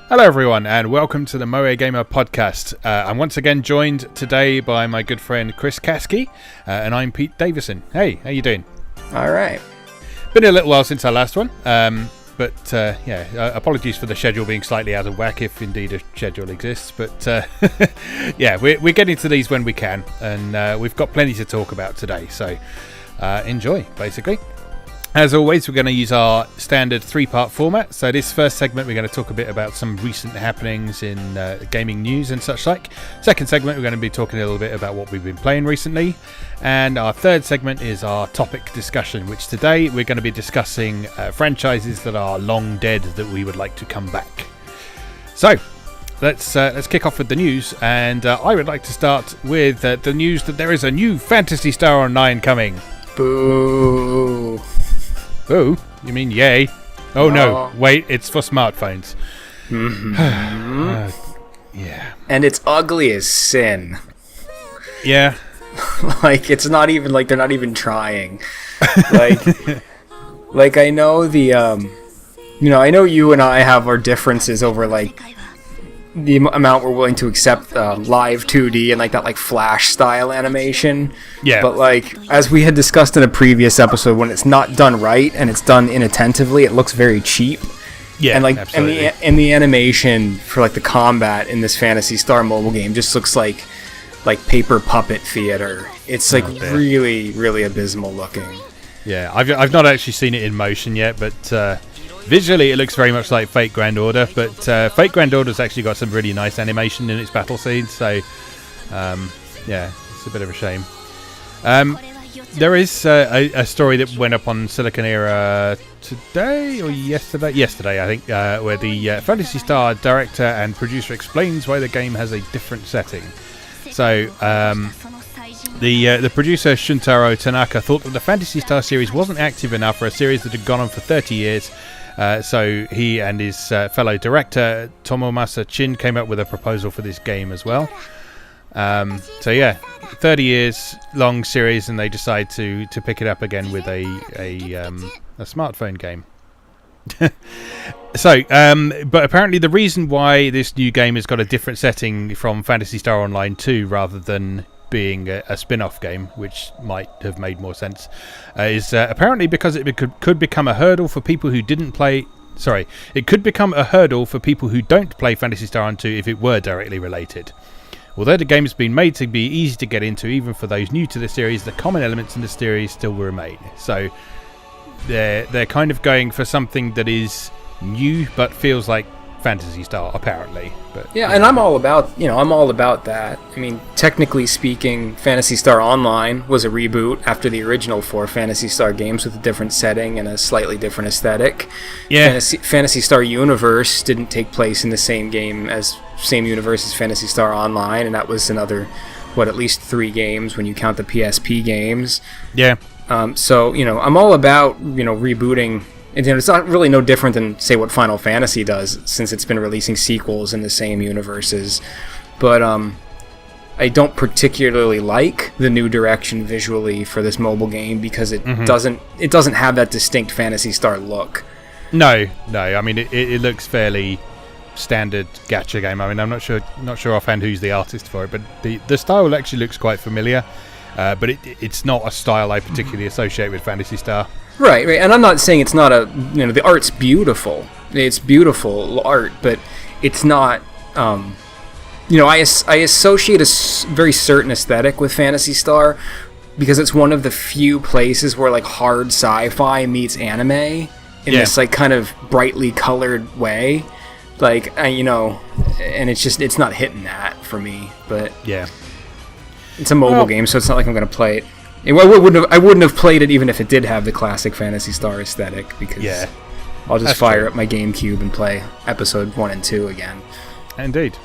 Hello everyone and welcome to the MoeGamer podcast. I'm once again joined today by my good friend Chris Kasky and I'm Pete Davison. Hey, how you doing? Alright. Been a little while since our last one, but apologies for the schedule being slightly out of whack if indeed a schedule exists, but we're getting to these when we can and we've got plenty to talk about today, so enjoy basically. As always, we're going to use our standard three-part format. So this first segment, we're going to talk a bit about some recent happenings in gaming news and such like. Second segment, we're going to be talking a little bit about what we've been playing recently. And our third segment is our topic discussion, which today we're going to be discussing franchises that are long dead that we would like to come back. So let's kick off with the news. And I would like to start with the news that there is a new Phantasy Star Online coming. Boo. Oh, you mean yay? Oh no, wait, it's for smartphones. Mm-hmm. Yeah. And it's ugly as sin. Yeah. Like, it's not even, like, they're not even trying. Like I know the, I know you and I have our differences over, like, the amount we're willing to accept live 2D and like that like Flash style animation. Yeah. But like as we had discussed in a previous episode, when it's not done right and it's done inattentively, it looks very cheap. Yeah. And like absolutely. and the animation for like the combat in this Phantasy Star mobile game just looks like paper puppet theater. It's like really, really abysmal looking. Yeah, I've not actually seen it in motion yet, but visually, it looks very much like Fate Grand Order, but Fate Grand Order's actually got some really nice animation in its battle scenes, so it's a bit of a shame. There is a story that went up on Silicon Era today, or yesterday I think, where the Phantasy Star director and producer explains why the game has a different setting. So, the producer Shuntaro Tanaka thought that the Phantasy Star series wasn't active enough for a series that had gone on for 30 years, so he and his fellow director Tomomasa Chin came up with a proposal for this game as well. 30 years long series, and they decide to pick it up again with a smartphone game. But apparently the reason why this new game has got a different setting from Phantasy Star Online 2 rather than being a spin-off game, which might have made more sense, is apparently because it could become a hurdle for people who didn't play. Sorry, it could become a hurdle for people who don't play Phantasy Star Online 2 if it were directly related. Although the game has been made to be easy to get into, even for those new to the series, the common elements in the series still remain. So they're kind of going for something that is new but feels like Phantasy Star, apparently. But yeah, and I'm all about that. I mean, technically speaking, Phantasy Star Online was a reboot after the original 4 Phantasy Star games with a different setting and a slightly different aesthetic. Yeah. Phantasy Star Universe didn't take place in the same universe as Phantasy Star Online, and that was another, at least 3 games when you count the PSP games. Yeah. So, I'm all about, rebooting. And it's not really no different than, say, what Final Fantasy does, since it's been releasing sequels in the same universes. But I don't particularly like the new direction visually for this mobile game because it doesn't have that distinct Phantasy Star look. No. I mean, it looks fairly standard gacha game. I mean, I'm not sure offhand who's the artist for it, but the style actually looks quite familiar. But it's not a style I particularly associate with Phantasy Star. Right, and I'm not saying it's not the art's beautiful. It's beautiful art, but it's not, I associate a very certain aesthetic with Phantasy Star because it's one of the few places where, like, hard sci-fi meets anime in this, like, kind of brightly colored way. Like, and it's not hitting that for me, but yeah. It's a mobile game, so it's not like I'm going to play it. I wouldn't have played it even if it did have the classic Phantasy Star aesthetic, because I'll just fire up my GameCube and play episode 1 and 2 again. Indeed.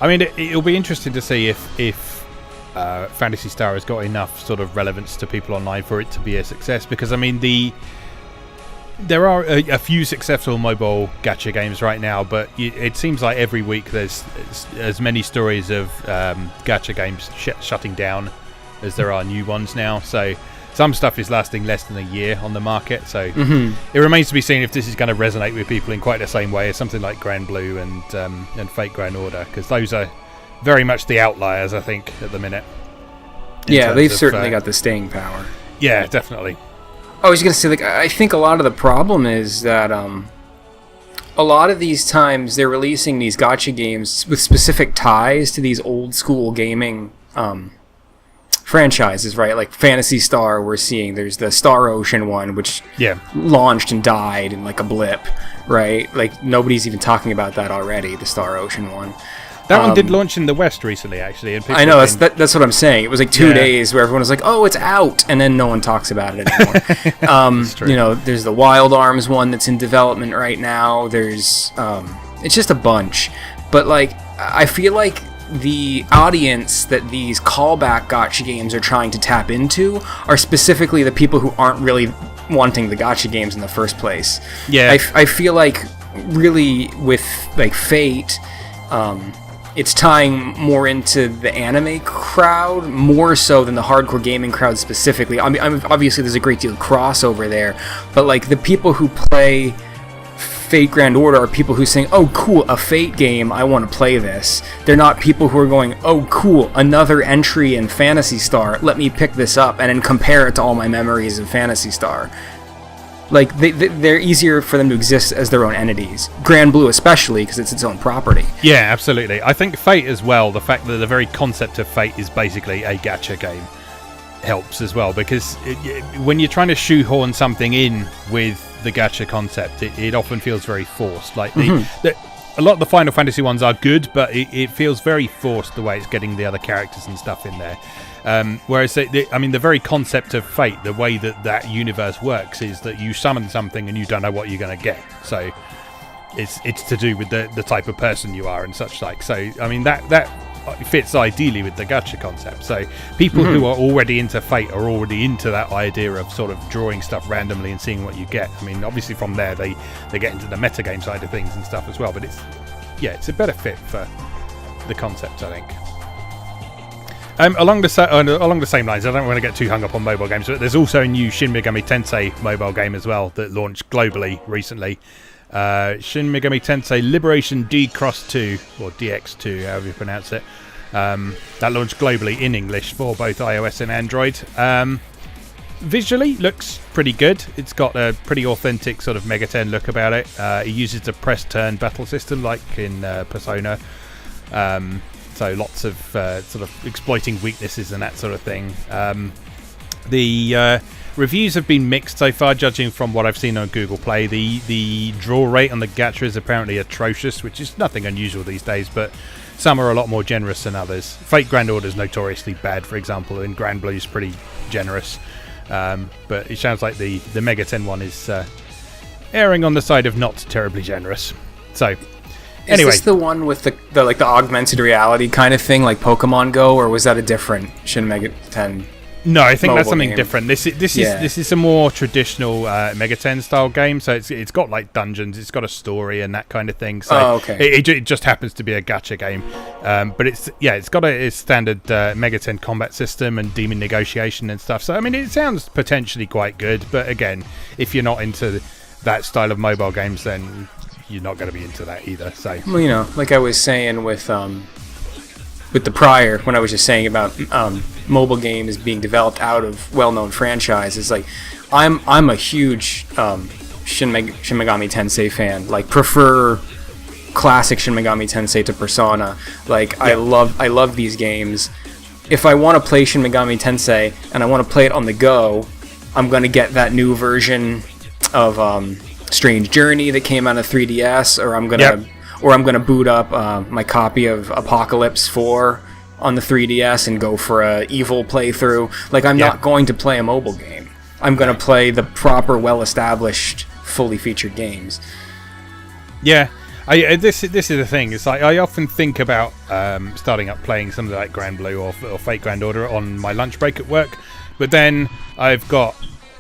I mean, it'll be interesting to see if Phantasy Star has got enough sort of relevance to people online for it to be a success, because I mean there are a few successful mobile gacha games right now, but it seems like every week there's as many stories of gacha games shutting down as there are new ones now. So Some stuff is lasting less than a year on the market, so it remains to be seen if this is going to resonate with people in quite the same way as something like Grand Blue and Fate Grand Order, because those are very much the outliers, I think, at the minute. Yeah, they've certainly got the staying power. Yeah, definitely. I was going to say, like, I think a lot of the problem is that a lot of these times they're releasing these gacha games with specific ties to these old school gaming franchises, right? Like Phantasy Star, we're seeing there's the Star Ocean one, which launched and died in like a blip, right? Like nobody's even talking about that already, the Star Ocean one. That one did launch in the West recently, actually. I know, that's what I'm saying. It was like 2 days where everyone was like, oh, it's out, and then no one talks about it anymore. You know, there's the Wild Arms one that's in development right now. There's, it's just a bunch. But, like, I feel like the audience that these callback gacha games are trying to tap into are specifically the people who aren't really wanting the gacha games in the first place. Yeah. I feel like, really, with, like, Fate... it's tying more into the anime crowd, more so than the hardcore gaming crowd specifically. I mean, obviously there's a great deal of crossover there, but like the people who play Fate Grand Order are people who saying, oh cool, a Fate game, I want to play this. They're not people who are going, oh cool, another entry in Phantasy Star, let me pick this up and then compare it to all my memories of Phantasy Star. Like, they're easier for them to exist as their own entities. Grand Blue especially, because it's its own property. Yeah, absolutely. I think Fate as well, the fact that the very concept of Fate is basically a gacha game, helps as well, because when you're trying to shoehorn something in with the gacha concept, it often feels very forced. Like, a lot of the Final Fantasy ones are good, but it feels very forced the way it's getting the other characters and stuff in there. Whereas, the very concept of Fate, the way that universe works, is that you summon something and you don't know what you're going to get. So it's to do with the type of person you are and such like. So, I mean, that fits ideally with the gacha concept. So people who are already into Fate are already into that idea of sort of drawing stuff randomly and seeing what you get. I mean, obviously from there they get into the metagame side of things and stuff as well. But it's a better fit for the concept, I think. Along the same lines, I don't want to get too hung up on mobile games, but there's also a new Shin Megami Tensei mobile game as well that launched globally recently. Shin Megami Tensei Liberation D-Cross 2, or DX2, however you pronounce it. That launched globally in English for both iOS and Android. Visually, looks pretty good. It's got a pretty authentic sort of Mega 10 look about it. It uses the press-turn battle system like in Persona. So lots of sort of exploiting weaknesses and that sort of thing. The reviews have been mixed so far, judging from what I've seen on Google Play. The draw rate on the gacha is apparently atrocious, which is nothing unusual these days, but some are a lot more generous than others. Fate Grand Order is notoriously bad, for example, and Grand Blue is pretty generous. But it sounds like the Mega 10 one is erring on the side of not terribly generous. So... Anyway. Is this the one with the like the augmented reality kind of thing, like Pokemon Go, or was that a different Shin Megami 10? No, I think that's something game? different. This is a more traditional Mega 10 style game. So it's got like dungeons, it's got a story and that kind of thing. So it just happens to be a gacha game, but it's got a standard Mega 10 combat system and demon negotiation and stuff. So I mean, it sounds potentially quite good, but again, if you're not into that style of mobile games, then you're not going to be into that either. So, well, you know, like I was saying with the prior, when I was just saying about mobile games being developed out of well-known franchises, like I'm a huge Shin Megami Tensei fan. Like, prefer classic Shin Megami Tensei to Persona. Like, I love these games. If I want to play Shin Megami Tensei and I want to play it on the go, I'm going to get that new version of Strange Journey that came out of 3DS, or I'm gonna boot up my copy of Apocalypse 4 on the 3DS and go for a evil playthrough. Like, I'm not going to play a mobile game. I'm gonna play the proper, well-established, fully featured games. Yeah, this is the thing. It's like I often think about starting up playing something like Grand Blue or Fate Grand Order on my lunch break at work, but then I've got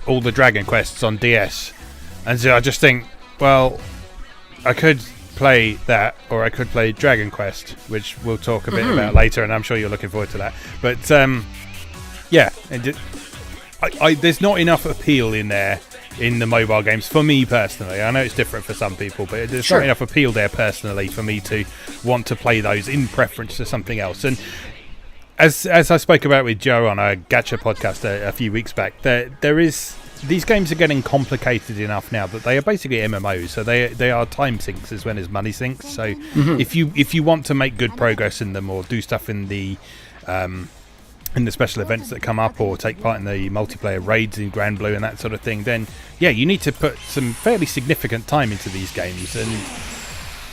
all the Dragon Quests on DS. And so I just think, well, I could play that, or I could play Dragon Quest, which we'll talk a bit about later, and I'm sure you're looking forward to that. But, there's not enough appeal in there in the mobile games for me personally. I know it's different for some people, but there's not enough appeal there personally for me to want to play those in preference to something else. And as I spoke about with Joe on a Gacha podcast a few weeks back, there is, these games are getting complicated enough now that they are basically MMOs, so they are time sinks as well as money sinks. So if you want to make good progress in them or do stuff in the special events that come up or take part in the multiplayer raids in Grand Blue and that sort of thing, then yeah, you need to put some fairly significant time into these games, and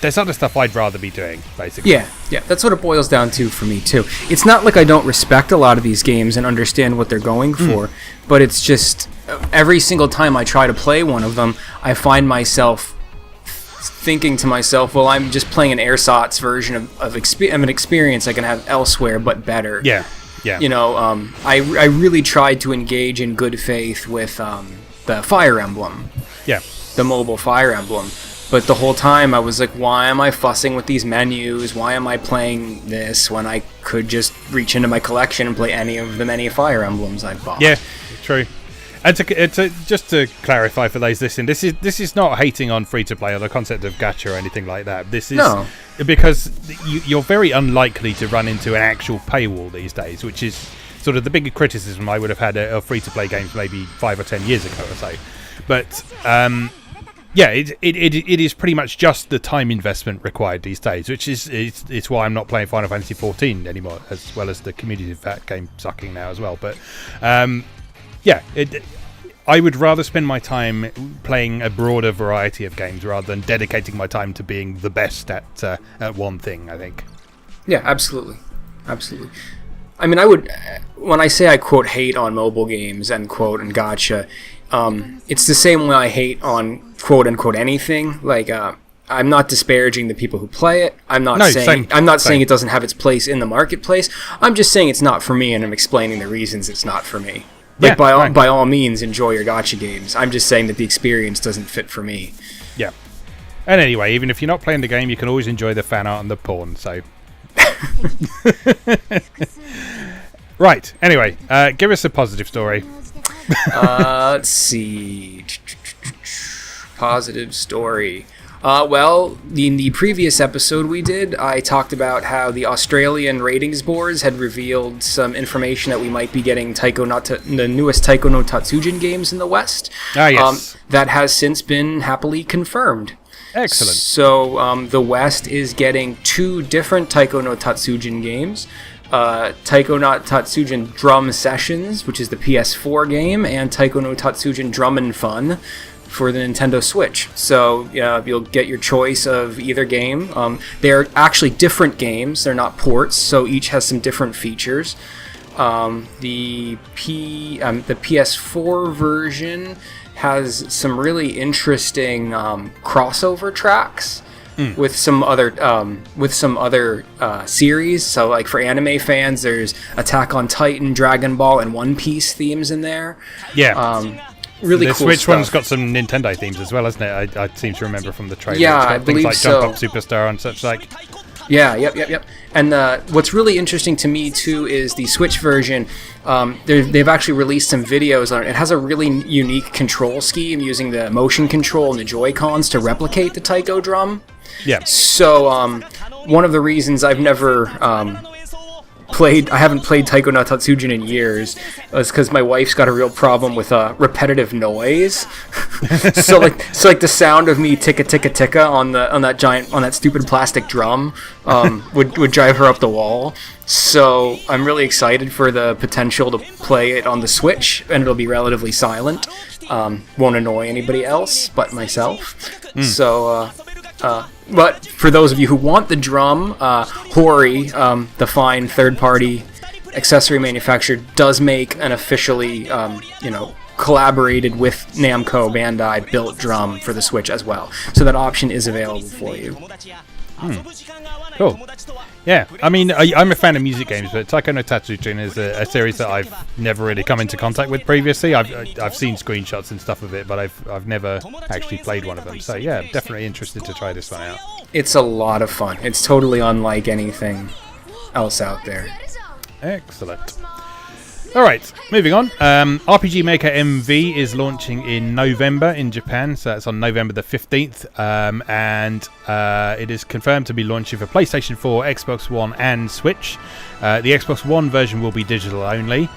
there's other stuff I'd rather be doing, basically. Yeah, that's what it boils down to for me too. It's not like I don't respect a lot of these games and understand what they're going for, but it's just every single time I try to play one of them, I find myself thinking to myself, well, I'm just playing an ersatz version of an experience I can have elsewhere, but better. Yeah. You know, I really tried to engage in good faith with the Fire Emblem. Yeah. The mobile Fire Emblem. But the whole time I was like, why am I fussing with these menus? Why am I playing this when I could just reach into my collection and play any of the many Fire Emblems I've bought? Yeah, true. And just to clarify for those listening, this is not hating on free-to-play or the concept of gacha or anything like that. This is because you're very unlikely to run into an actual paywall these days, which is sort of the bigger criticism I would have had of free-to-play games maybe 5 or 10 years ago or so. But yeah, it is pretty much just the time investment required these days, which is it's why I'm not playing Final Fantasy 14 anymore, as well as the community of that game sucking now as well. But yeah, I would rather spend my time playing a broader variety of games rather than dedicating my time to being the best at one thing, I think. Yeah, absolutely. I mean, I would, when I say I quote hate on mobile games, end quote, and gacha, it's the same way I hate on quote unquote anything. Like, I'm not disparaging the people who play it. I'm not saying it doesn't have its place in the marketplace. I'm just saying it's not for me, and I'm explaining the reasons it's not for me. Like, by all means, enjoy your gacha games. I'm just saying that the experience doesn't fit for me. Yeah. And anyway, even if you're not playing the game, you can always enjoy the fan art and the porn, so... Right, anyway, give us a positive story. Let's see. Positive story. Well, in the previous episode we did, I talked about how the Australian ratings boards had revealed some information that we might be getting the newest Taiko no Tatsujin games in the West. Ah, yes. That has since been happily confirmed. Excellent. So the West is getting 2 different Taiko no Tatsujin games. Taiko no Tatsujin Drum Sessions, which is the PS4 game, and Taiko no Tatsujin Drum and Fun for the Nintendo Switch. So you'll get your choice of either game. They're actually different games. They're not ports, so each has some different features. The PS4 version has some really interesting crossover tracks with some other series. So, like, for anime fans, there's Attack on Titan, Dragon Ball, and One Piece themes in there. Yeah. Really the cool Switch stuff. one's got some Nintendo themes as well, hasn't it? I seem to remember from the trailer. Yeah, it's got I believe things like so. Jump Up Superstar and such like. Yeah, yep. And what's really interesting to me, too, is the Switch version. They've actually released some videos on it. It has a really unique control scheme using the motion control and the Joy-Cons to replicate the Taiko drum. Yeah. So, one of the reasons I've never... I haven't played Taiko no Tatsujin in years is because my wife's got a real problem with repetitive noise. so like the sound of me ticka ticka ticka on that stupid plastic drum would drive her up the wall. So I'm really excited for the potential to play it on the Switch, and it'll be relatively silent. Won't annoy anybody else but myself. So but for those of you who want the drum, Hori, the fine third-party accessory manufacturer, does make an officially, collaborated with Namco Bandai built drum for the Switch as well. So that option is available for you. Cool. Yeah, I mean, I'm a fan of music games, but Taiko no Tatsujin is a series that I've never really come into contact with previously. I've seen screenshots and stuff of it, but I've never actually played one of them. So yeah, definitely interested to try this one out. It's a lot of fun. It's totally unlike anything else out there. Excellent. All right, moving on. RPG Maker MV is launching in November in Japan, so that's on November the 15th, and it is confirmed to be launching for PlayStation 4, Xbox One, and Switch. The Xbox One version will be digital only,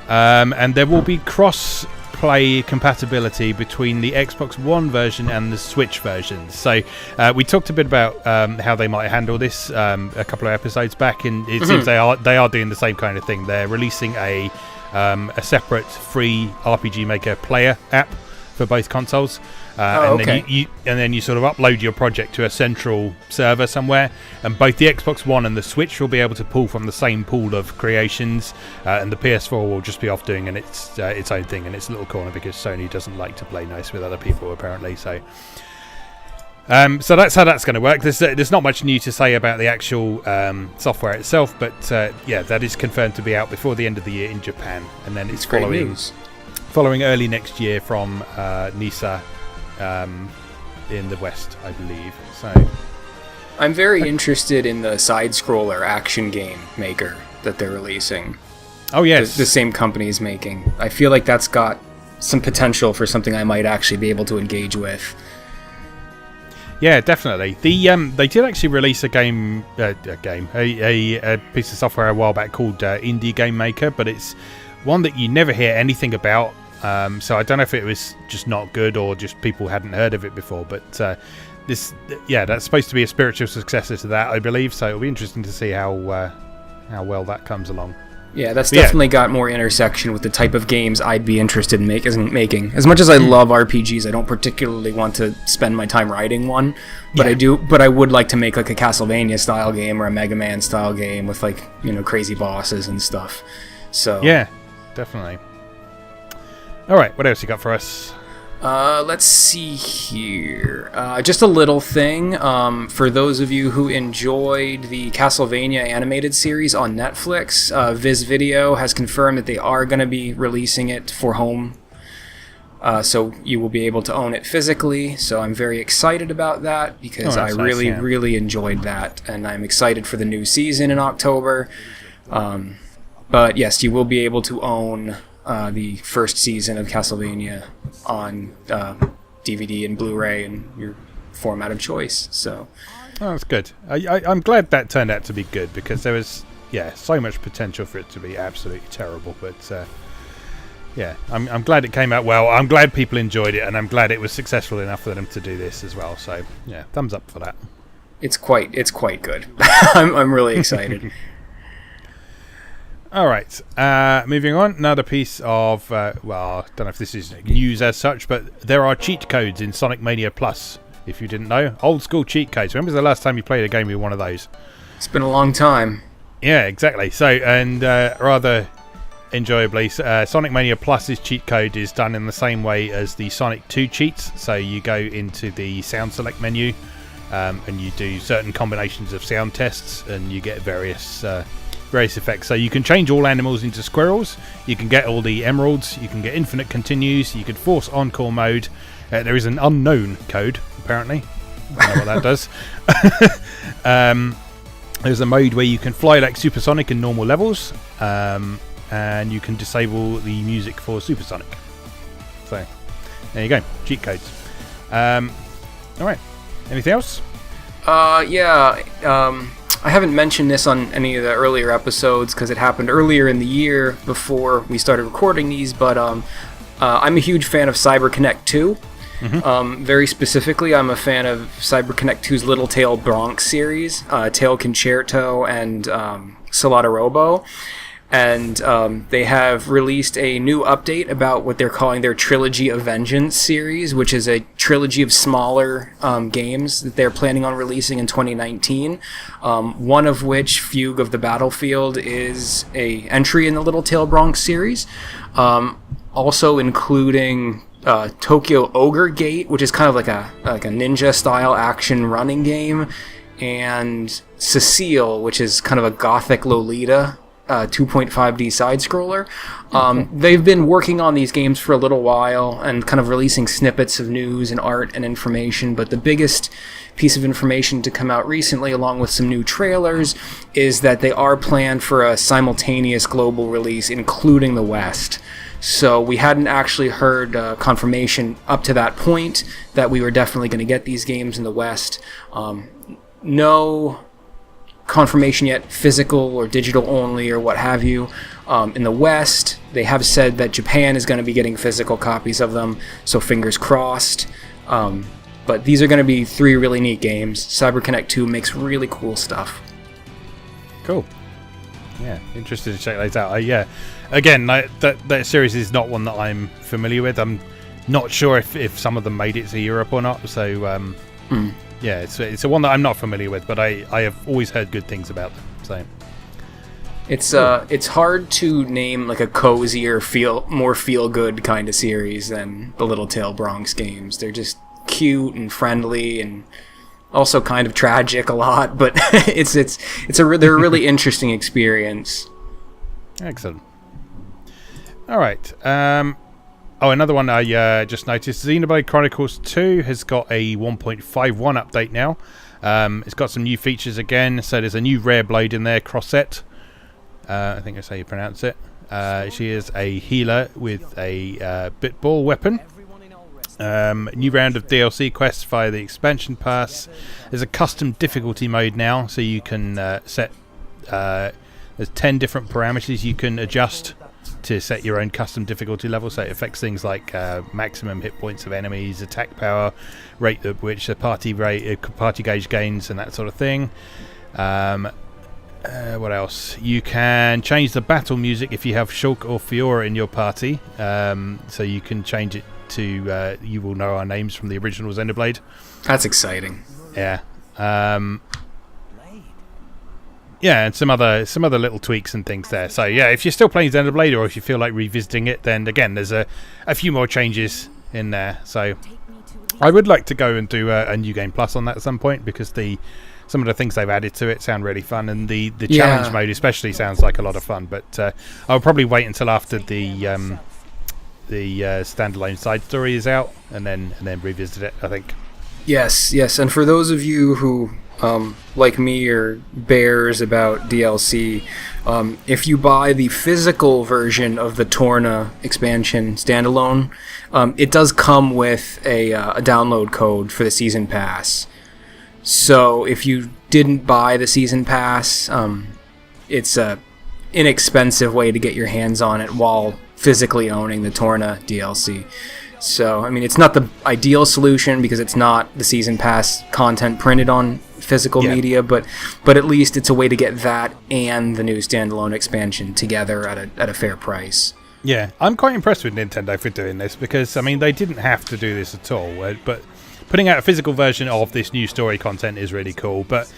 and there will be cross-play compatibility between the Xbox One version and the Switch version. So we talked a bit about how they might handle this a couple of episodes back, and it seems they are doing the same kind of thing. They're releasing a separate free RPG Maker player app for both consoles, then you sort of upload your project to a central server somewhere, and both the Xbox One and the Switch will be able to pull from the same pool of creations, and the PS4 will just be off doing its own thing in its little corner, because Sony doesn't like to play nice with other people apparently. So that's how that's going to work. There's not much new to say about the actual software itself, but that is confirmed to be out before the end of the year in Japan, and then it's following early next year from NISA in the West, I believe. So I'm very interested in the side-scroller action game maker that they're releasing. Oh yes, the same company is making. I feel like that's got some potential for something I might actually be able to engage with. Yeah, definitely. They did actually release a piece of software a while back called Indie Game Maker, but it's one that you never hear anything about. So I don't know if it was just not good or just people hadn't heard of it before. But that's supposed to be a spiritual successor to that, I believe. So it'll be interesting to see how well that comes along. Yeah, that's definitely got more intersection with the type of games I'd be interested in making. As much as I love RPGs, I don't particularly want to spend my time writing one, but I would like to make like a Castlevania style game or a Mega Man style game with crazy bosses and stuff. So yeah, definitely. All right, what else you got for us? Let's see here. Just a little thing. For those of you who enjoyed the Castlevania animated series on Netflix, Viz Video has confirmed that they are going to be releasing it for home. So you will be able to own it physically. So I'm very excited about that because I really enjoyed that. And I'm excited for the new season in October. But yes, you will be able to own the first season of Castlevania on DVD and Blu-ray and your format of choice. So that's good. I'm glad that turned out to be good, because there was so much potential for it to be absolutely terrible. But I'm glad it came out well. I'm glad people enjoyed it, and I'm glad it was successful enough for them to do this as well. So yeah, thumbs up for that. It's quite good. I'm really excited. All right, moving on. Another piece of, I don't know if this is news as such, but there are cheat codes in Sonic Mania Plus, if you didn't know. Old school cheat codes. When was the last time you played a game with one of those? It's been a long time. Yeah, exactly. So, and rather enjoyably, Sonic Mania Plus's cheat code is done in the same way as the Sonic 2 cheats. So you go into the sound select menu, and you do certain combinations of sound tests, and you get various effects. So you can change all animals into squirrels, you can get all the emeralds, you can get infinite continues, you can force encore mode. There is an unknown code, apparently. I don't know what that does. There's a mode where you can fly like Supersonic in normal levels, and you can disable the music for Supersonic. So there you go, cheat codes. Alright, anything else? I haven't mentioned this on any of the earlier episodes because it happened earlier in the year before we started recording these, but I'm a huge fan of CyberConnect 2. Mm-hmm. Very specifically, I'm a fan of CyberConnect 2's Little Tail Bronx series, Tail Concerto and Solata Robo. And they have released a new update about what they're calling their Trilogy of Vengeance series, which is a trilogy of smaller games that they're planning on releasing in 2019. One of which, Fugue of the Battlefield, is a entry in the Little Tail Bronx series. Also including Tokyo Ogre Gate, which is kind of like a ninja-style action running game, and Cecile, which is kind of a gothic Lolita 2.5D side-scroller. They've been working on these games for a little while and kind of releasing snippets of news and art and information, but the biggest piece of information to come out recently, along with some new trailers, is that they are planned for a simultaneous global release, including the West. So we hadn't actually heard confirmation up to that point that we were definitely going to get these games in the West. No confirmation yet, physical or digital only or what have you. In the West, they have said that Japan is going to be getting physical copies of them, so fingers crossed. But these are going to be 3 really neat games. CyberConnect 2 makes really cool stuff. Cool. Yeah, interested to check those out. Again, that series is not one that I'm familiar with. I'm not sure if some of them made it to Europe or not, so yeah, it's a one that I'm not familiar with, but I have always heard good things about them. So it's hard to name like a cozier, more feel good kind of series than the Little Tail Bronx games. They're just cute and friendly and also kind of tragic a lot, but they're a really interesting experience. Excellent. All right. Another one I just noticed. Xenoblade Chronicles 2 has got a 1.51 update now. It's got some new features again. So there's a new rare blade in there, Crossette. I think that's how you pronounce it. She is a healer with a bitball weapon. New round of DLC quests via the expansion pass. There's a custom difficulty mode now, so you can set. There's 10 different parameters you can adjust to set your own custom difficulty level, so it affects things like maximum hit points of enemies, attack power, rate at which the party gauge gains, and that sort of thing. What else? You can change the battle music if you have Shulk or Fiora in your party, so you can change it to You Will Know Our Names from the original Xenoblade. That's exciting. Yeah. Yeah, and some other little tweaks and things there. So yeah, if you're still playing Xenoblade or if you feel like revisiting it, then again, there's a few more changes in there. So I would like to go and do a New Game Plus on that at some point, because some of the things they've added to it sound really fun, and the challenge mode especially sounds like a lot of fun. But I'll probably wait until after the standalone side story is out, and then revisit it, I think. Yes, and for those of you who like me are bears about DLC, if you buy the physical version of the Torna expansion standalone, it does come with a download code for the season pass. So if you didn't buy the season pass, it's a inexpensive way to get your hands on it while physically owning the Torna DLC. So, I mean, it's not the ideal solution because it's not the season pass content printed on physical media, but at least it's a way to get that and the new standalone expansion together at a fair price. Yeah, I'm quite impressed with Nintendo for doing this, because, I mean, they didn't have to do this at all, but putting out a physical version of this new story content is really cool. But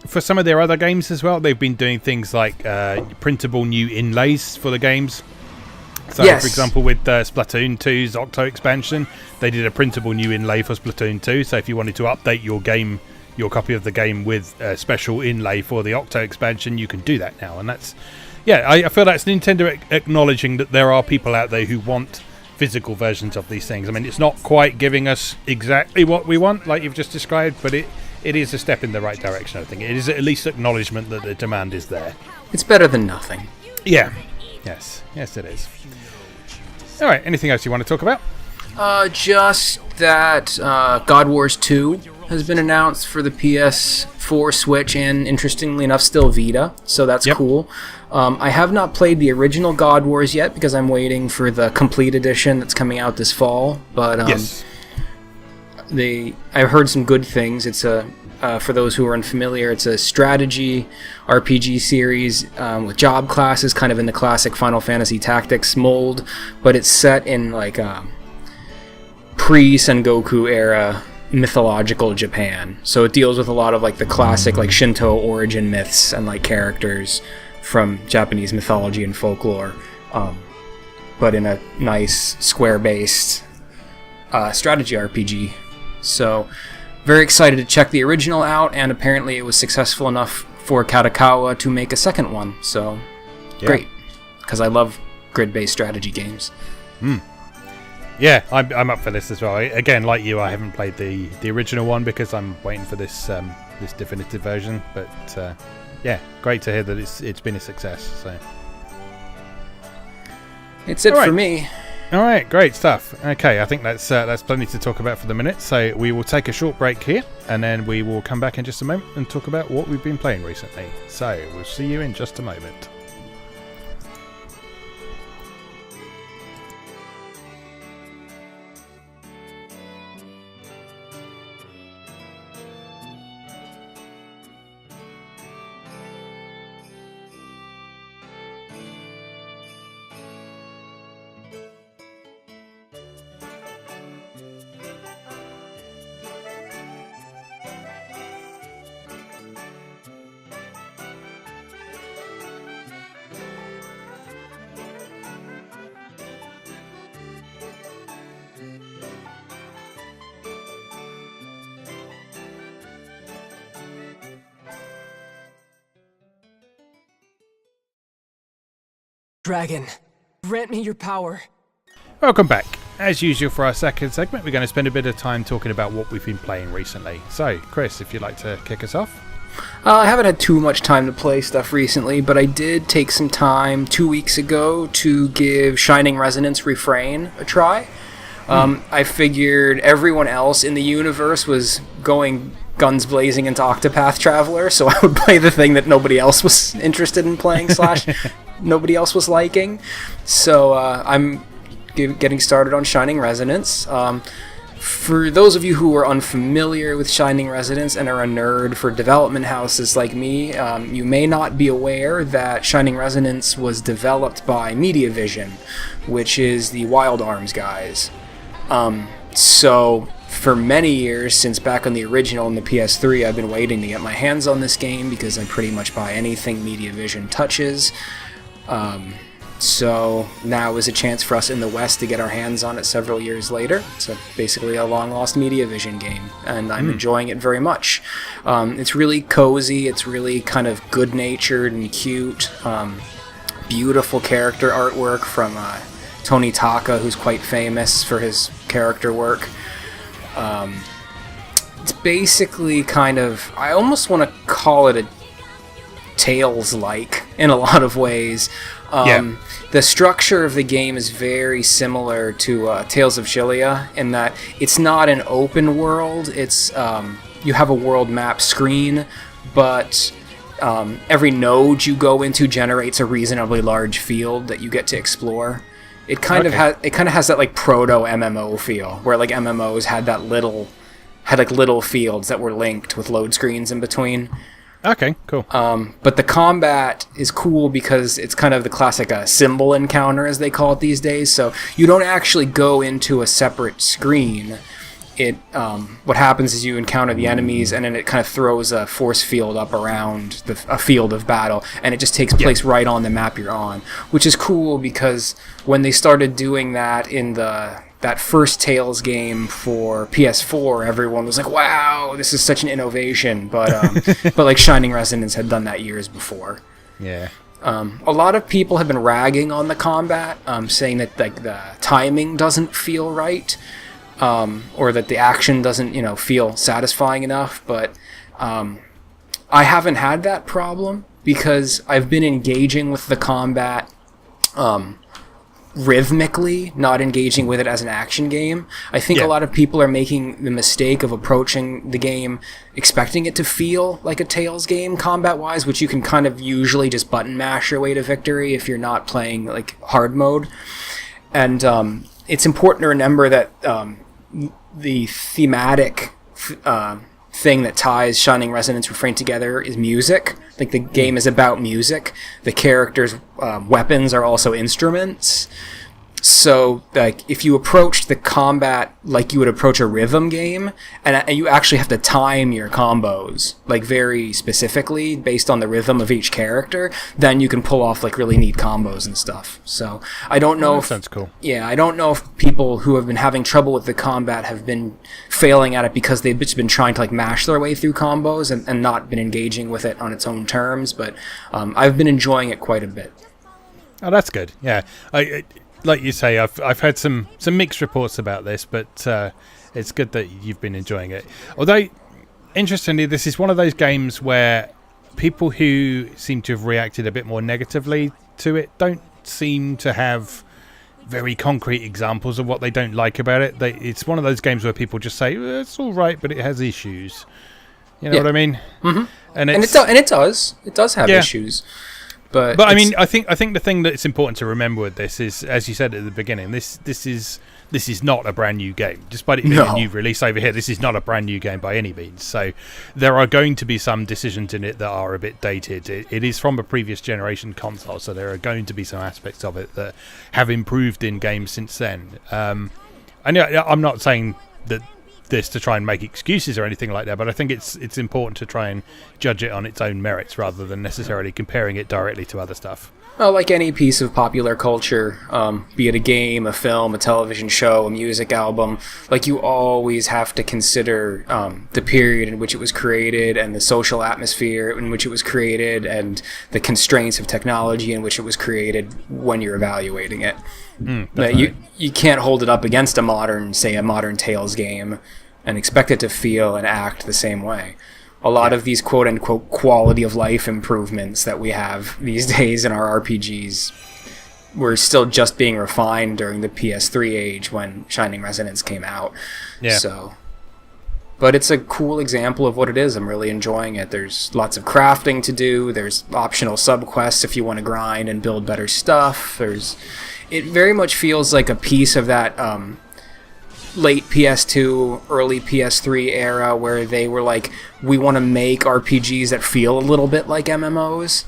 for some of their other games as well, they've been doing things like printable new inlays for the games. So, for example, with Splatoon 2's Octo expansion, they did a printable new inlay for Splatoon 2. So if you wanted to update your copy of the game with a special inlay for the Octo expansion, you can do that now. And that's, I feel that's Nintendo acknowledging that there are people out there who want physical versions of these things. I mean, it's not quite giving us exactly what we want, like you've just described, but it is a step in the right direction, I think. It is at least acknowledgement that the demand is there. It's better than nothing. Yeah. Yes, it is. All right, anything else you want to talk about? Just that God Wars 2 has been announced for the PS4, Switch, and interestingly enough, still Vita, so that's cool. I have not played the original God Wars yet because I'm waiting for the complete edition that's coming out this fall, but I've heard some good things. It's for those who are unfamiliar, it's a strategy RPG series with job classes, kind of in the classic Final Fantasy Tactics mold, but it's set in like pre-Sengoku era mythological Japan. So it deals with a lot of like the classic like Shinto origin myths and like characters from Japanese mythology and folklore, but in a nice square-based strategy RPG. So very excited to check the original out, and apparently it was successful enough for Katakawa to make a second one. So, great. Because I love grid-based strategy games. Yeah, I'm up for this as well. Again, like you, I haven't played the original one because I'm waiting for this this definitive version. But yeah, great to hear that it's been a success. So it's it for me. All right, great stuff. Okay, I think that's plenty to talk about for the minute. So we will take a short break here, and then we will come back in just a moment and talk about what we've been playing recently. So we'll see you in just a moment. Dragon, grant me your power. Welcome back. As usual for our second segment, we're going to spend a bit of time talking about what we've been playing recently. So, Chris, if you'd like to kick us off. I haven't had too much time to play stuff recently, but I did take some time 2 weeks ago to give Shining Resonance Refrain a try. I figured everyone else in the universe was going guns blazing into Octopath Traveler, so I would play the thing that nobody else was interested in playing / nobody else was liking. So I'm getting started on Shining Resonance. For those of you who are unfamiliar with Shining Resonance and are a nerd for development houses like me, you may not be aware that Shining Resonance was developed by Mediavision, which is the Wild Arms guys. So for many years, since back on the original and the PS3, I've been waiting to get my hands on this game because I pretty much buy anything Mediavision touches. So now is a chance for us in the West to get our hands on it several years later. It's basically a long-lost Mediavision game, and I'm enjoying it very much. It's really cozy, it's really kind of good-natured and cute. Beautiful character artwork from Tony Taka, who's quite famous for his character work. It's basically kind of, I almost want to call it a Tales-like in a lot of ways. The structure of the game is very similar to Tales of Chillia in that it's not an open world. It's you have a world map screen, but every node you go into generates a reasonably large field that you get to explore. It kind of has that like proto MMO feel, where like MMOs had little fields that were linked with load screens in between. Okay, cool. But the combat is cool because it's kind of the classic symbol encounter, as they call it these days. So you don't actually go into a separate screen. What happens is you encounter the enemies, and then it kind of throws a force field up around a field of battle, and it just takes place right on the map you're on, which is cool because when they started doing that in that first Tales game for PS4, everyone was like, wow, this is such an innovation. But but like Shining Resonance had done that years before. Yeah. A lot of people have been ragging on the combat, saying that like the timing doesn't feel right, or that the action doesn't, feel satisfying enough. But I haven't had that problem because I've been engaging with the combat rhythmically, not engaging with it as an action game. I think a lot of people are making the mistake of approaching the game expecting it to feel like a Tales game combat-wise, which you can kind of usually just button mash your way to victory if you're not playing like hard mode. And it's important to remember that the thematic thing that ties Shining Resonance Refrain together is music. Like the game is about music. The characters' weapons are also instruments. So, like, if you approached the combat like you would approach a rhythm game, and you actually have to time your combos, like, very specifically based on the rhythm of each character, then you can pull off, like, really neat combos and stuff. So, I don't know that sounds cool. Yeah, I don't know if people who have been having trouble with the combat have been failing at it because they've just been trying to, like, mash their way through combos and not been engaging with it on its own terms, but I've been enjoying it quite a bit. Oh, that's good. Yeah. Like you say, I've heard some mixed reports about this, but it's good that you've been enjoying it. Although, interestingly, this is one of those games where people who seem to have reacted a bit more negatively to it don't seem to have very concrete examples of what they don't like about it. It's one of those games where people just say, it's all right, but it has issues. You know what I mean? Mm-hmm. And it does have issues. But I mean, I think the thing that's important to remember with this is, as you said at the beginning, this is not a brand new game. Despite it being a new release over here, this is not a brand new game by any means. So there are going to be some decisions in it that are a bit dated. It is from a previous generation console, so there are going to be some aspects of it that have improved in games since then. And I'm not saying that this to try and make excuses or anything like that, but I think it's important to try and judge it on its own merits rather than necessarily comparing it directly to other stuff. Well, like any piece of popular culture, be it a game, a film, a television show, a music album, like you always have to consider the period in which it was created and the social atmosphere in which it was created and the constraints of technology in which it was created when you're evaluating it. You can't hold it up against a modern Tales game and expect it to feel and act the same way. A lot of these quote-unquote quality of life improvements that we have these days in our RPGs were still just being refined during the PS3 age when Shining Resonance came out. Yeah. But it's a cool example of what it is. I'm really enjoying it. There's lots of crafting to do. There's optional subquests if you want to grind and build better stuff. It very much feels like a piece of that late PS2, early PS3 era where they were like, we want to make RPGs that feel a little bit like MMOs.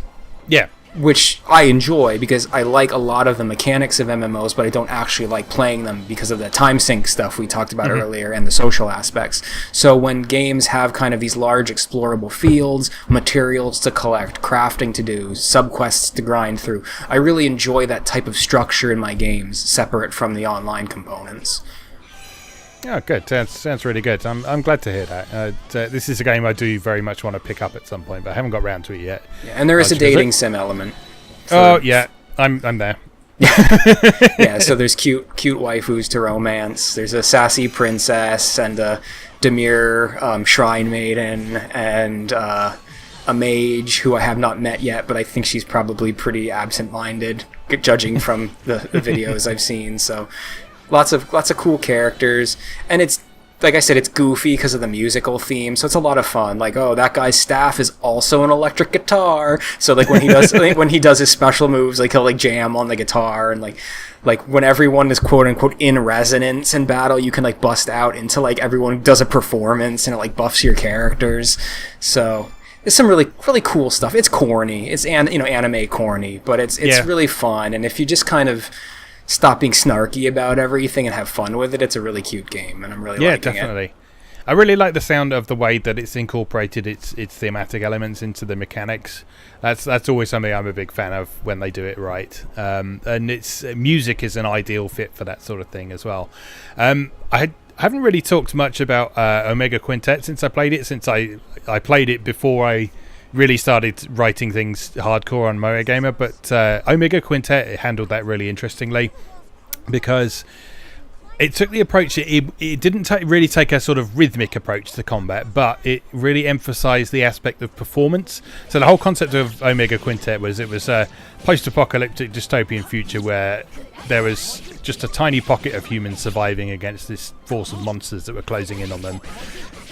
Yeah. Which I enjoy because I like a lot of the mechanics of MMOs, but I don't actually like playing them because of the time sink stuff we talked about earlier and the social aspects. So when games have kind of these large explorable fields, materials to collect, crafting to do, subquests to grind through, I really enjoy that type of structure in my games, separate from the online components. Oh, good. Sounds really good. I'm glad to hear that. This is a game I do very much want to pick up at some point, but I haven't got around to it yet. Yeah, and there is a dating sim element. Oh, yeah. I'm there. Yeah, so there's cute waifus to romance. There's a sassy princess and a demure shrine maiden and a mage who I have not met yet, but I think she's probably pretty absent-minded, judging from the videos I've seen. So lots of cool characters, and it's, like I said, it's goofy because of the musical theme, so it's a lot of fun. Like, oh, that guy's staff is also an electric guitar, so like when he does his special moves, like he'll like jam on the guitar, and like when everyone is quote unquote in resonance in battle, you can like bust out into like everyone does a performance, and it like buffs your characters. So there's some really cool stuff. It's corny, it's anime corny, but it's really fun, and if you just kind of stop being snarky about everything and have fun with it, it's a really cute game, and I'm really liking definitely. it. I really like the sound of the way that it's incorporated its thematic elements into the mechanics. That's always something I'm a big fan of when they do it right. And its music is an ideal fit for that sort of thing as well. I haven't really talked much about Omega Quintet since I played it. Since I played it before I really started writing things hardcore on MoeGamer, but Omega Quintet handled that really interestingly because it took the approach, it didn't really take a sort of rhythmic approach to combat, but it really emphasized the aspect of performance. So the whole concept of Omega Quintet was it was a post-apocalyptic dystopian future where there was just a tiny pocket of humans surviving against this force of monsters that were closing in on them,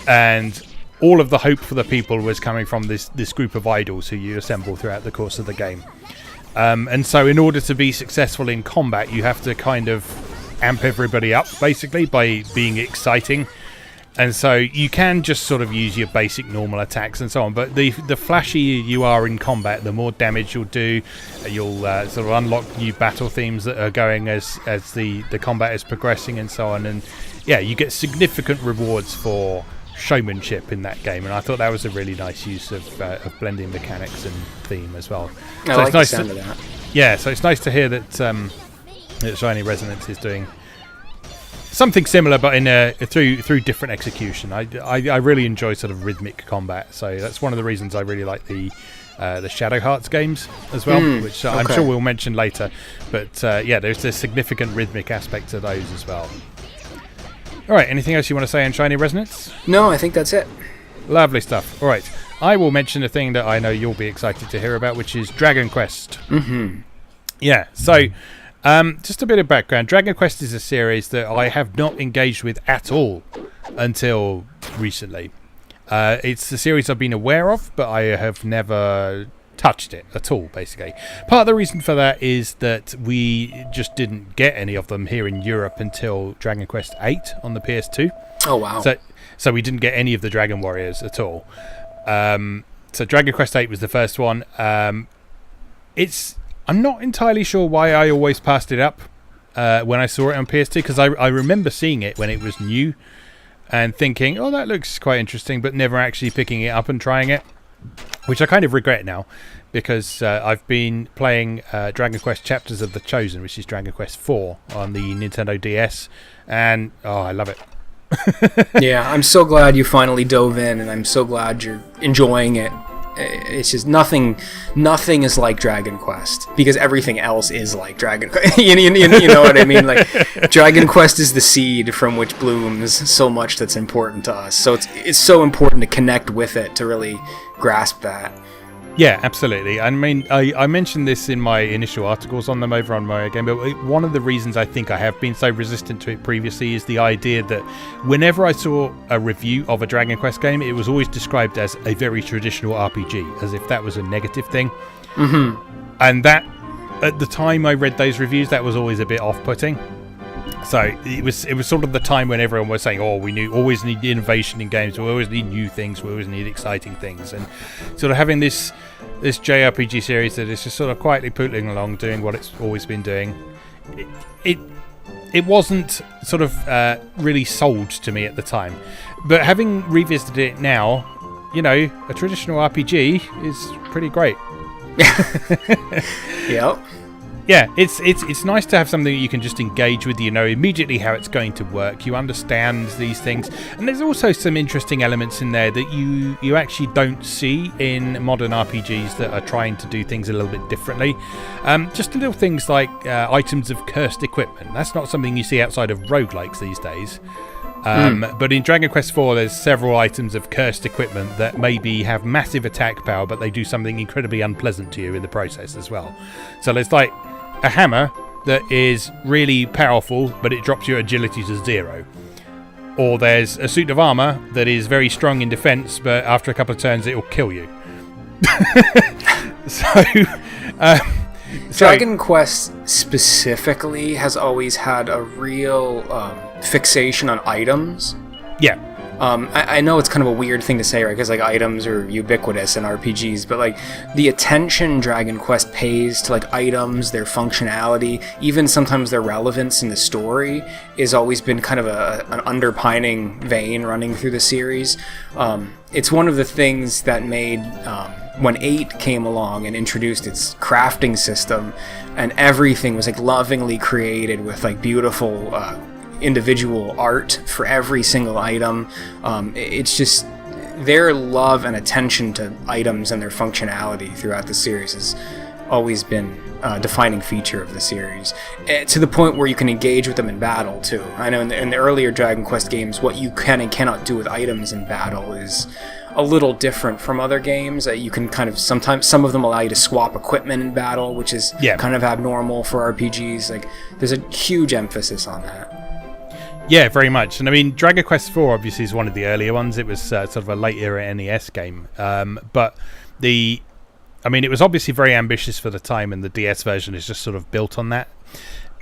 and all of the hope for the people was coming from this group of idols who you assemble throughout the course of the game. And so in order to be successful in combat, you have to kind of amp everybody up, basically, by being exciting. And so you can just sort of use your basic normal attacks and so on, but the flashier you are in combat, the more damage you'll do. You'll sort of unlock new battle themes that are going as the combat is progressing and so on. And yeah, you get significant rewards for showmanship in that game, and I thought that was a really nice use of blending mechanics and theme as well. I like the sound of that. Yeah, so it's nice to hear that that Shiny Resonance is doing something similar, but in through different execution. I really enjoy sort of rhythmic combat, so that's one of the reasons I really like the Shadow Hearts games as well, which I'm sure we'll mention later. But yeah, there's a significant rhythmic aspect to those as well. All right, anything else you want to say on Shiny Resonance? No, I think that's it. Lovely stuff. All right, I will mention a thing that I know you'll be excited to hear about, which is Dragon Quest. Mm-hmm. Yeah, so just a bit of background. Dragon Quest is a series that I have not engaged with at all until recently. It's a series I've been aware of, but I have never touched it at all, basically. Part of the reason for that is that we just didn't get any of them here in Europe until Dragon Quest VIII on the PS2. Oh, wow. So we didn't get any of the Dragon Warriors at all. So Dragon Quest VIII was the first one. I'm not entirely sure why I always passed it up when I saw it on PS2, because I remember seeing it when it was new and thinking, oh, that looks quite interesting, but never actually picking it up and trying it, which I kind of regret now, because I've been playing Dragon Quest Chapters of the Chosen, which is Dragon Quest IV on the Nintendo DS, and I love it. Yeah, I'm so glad you finally dove in, and I'm so glad you're enjoying it. It's just nothing is like Dragon Quest, because everything else is like Dragon Quest. you know what I mean? Like, Dragon Quest is the seed from which blooms so much that's important to us. So it's so important to connect with it to really grasp that. Yeah, absolutely. I mean, I mentioned this in my initial articles on them over on MoeGamer, but one of the reasons I think I have been so resistant to it previously is the idea that whenever I saw a review of a Dragon Quest game, it was always described as a very traditional RPG, as if that was a negative thing. Mm-hmm. And that, at the time I read those reviews, that was always a bit off-putting. So it was sort of the time when everyone was saying, we always need innovation in games, we always need new things, we always need exciting things, and sort of having this JRPG series that is just sort of quietly pootling along, doing what it's always been doing. It wasn't sort of really sold to me at the time, but having revisited it now, a traditional RPG is pretty great. Yep. Yeah, it's nice to have something that you can just engage with. You know immediately how it's going to work. You understand these things, and there's also some interesting elements in there that you actually don't see in modern RPGs that are trying to do things a little bit differently. Just little things like items of cursed equipment. That's not something you see outside of roguelikes these days. But in Dragon Quest IV, there's several items of cursed equipment that maybe have massive attack power, but they do something incredibly unpleasant to you in the process as well. So there's like a hammer that is really powerful, but it drops your agility to 0. Or there's a suit of armor that is very strong in defense, but after a couple of turns, it will kill you. Dragon Quest specifically has always had a real fixation on items. Yeah. I know it's kind of a weird thing to say, right? Because like items are ubiquitous in RPGs, but like the attention Dragon Quest pays to like items, their functionality, even sometimes their relevance in the story, has always been kind of an underpining vein running through the series. It's one of the things that made when 8 came along and introduced its crafting system, and everything was like lovingly created with like beautiful individual art for every single item. It's just their love and attention to items and their functionality throughout the series has always been a defining feature of the series, to the point where you can engage with them in battle too. I know in the earlier Dragon Quest games, what you can and cannot do with items in battle is a little different from other games. You can kind of, sometimes some of them allow you to swap equipment in battle, which is kind of abnormal for RPGs. Like, there's a huge emphasis on that. Yeah, very much. And I mean, Dragon Quest IV obviously is one of the earlier ones. It was sort of a late era NES game. But it was obviously very ambitious for the time, and the DS version is just sort of built on that.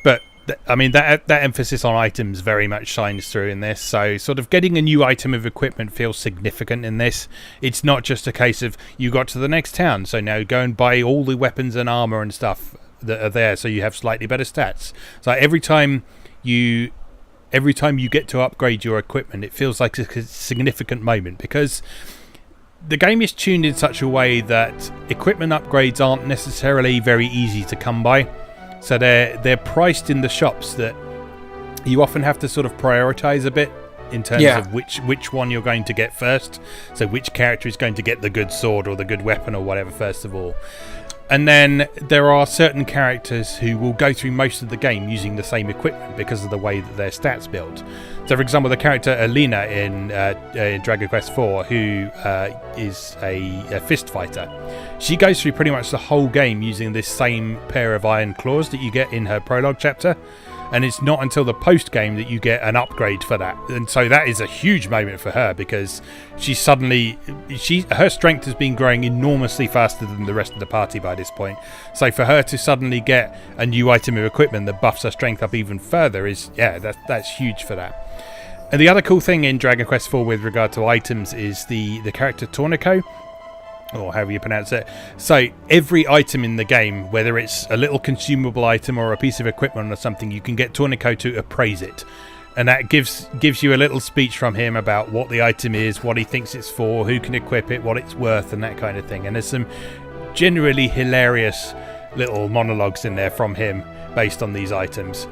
But I mean, that emphasis on items very much shines through in this. So sort of getting a new item of equipment feels significant in this. It's not just a case of you got to the next town, so now go and buy all the weapons and armor and stuff that are there, so you have slightly better stats. So every time you get to upgrade your equipment, it feels like a significant moment, because the game is tuned in such a way that equipment upgrades aren't necessarily very easy to come by. So they're priced in the shops that you often have to sort of prioritize a bit in terms of which one you're going to get first. So which character is going to get the good sword or the good weapon or whatever first of all. And then there are certain characters who will go through most of the game using the same equipment because of the way that their stats build. So, for example, the character Alina in Dragon Quest IV, who is a fist fighter, she goes through pretty much the whole game using this same pair of iron claws that you get in her prologue chapter. And it's not until the post game that you get an upgrade for that, and so that is a huge moment for her, because her strength has been growing enormously faster than the rest of the party by this point. So for her to suddenly get a new item of equipment that buffs her strength up even further that's huge for that. And the other cool thing in Dragon Quest IV with regard to items is the character Tornico, or however you pronounce it. So every item in the game, whether it's a little consumable item or a piece of equipment or something, you can get Tornico to appraise it, and that gives you a little speech from him about what the item is, what he thinks it's for, who can equip it, what it's worth, and that kind of thing. And there's some generally hilarious little monologues in there from him based on these items.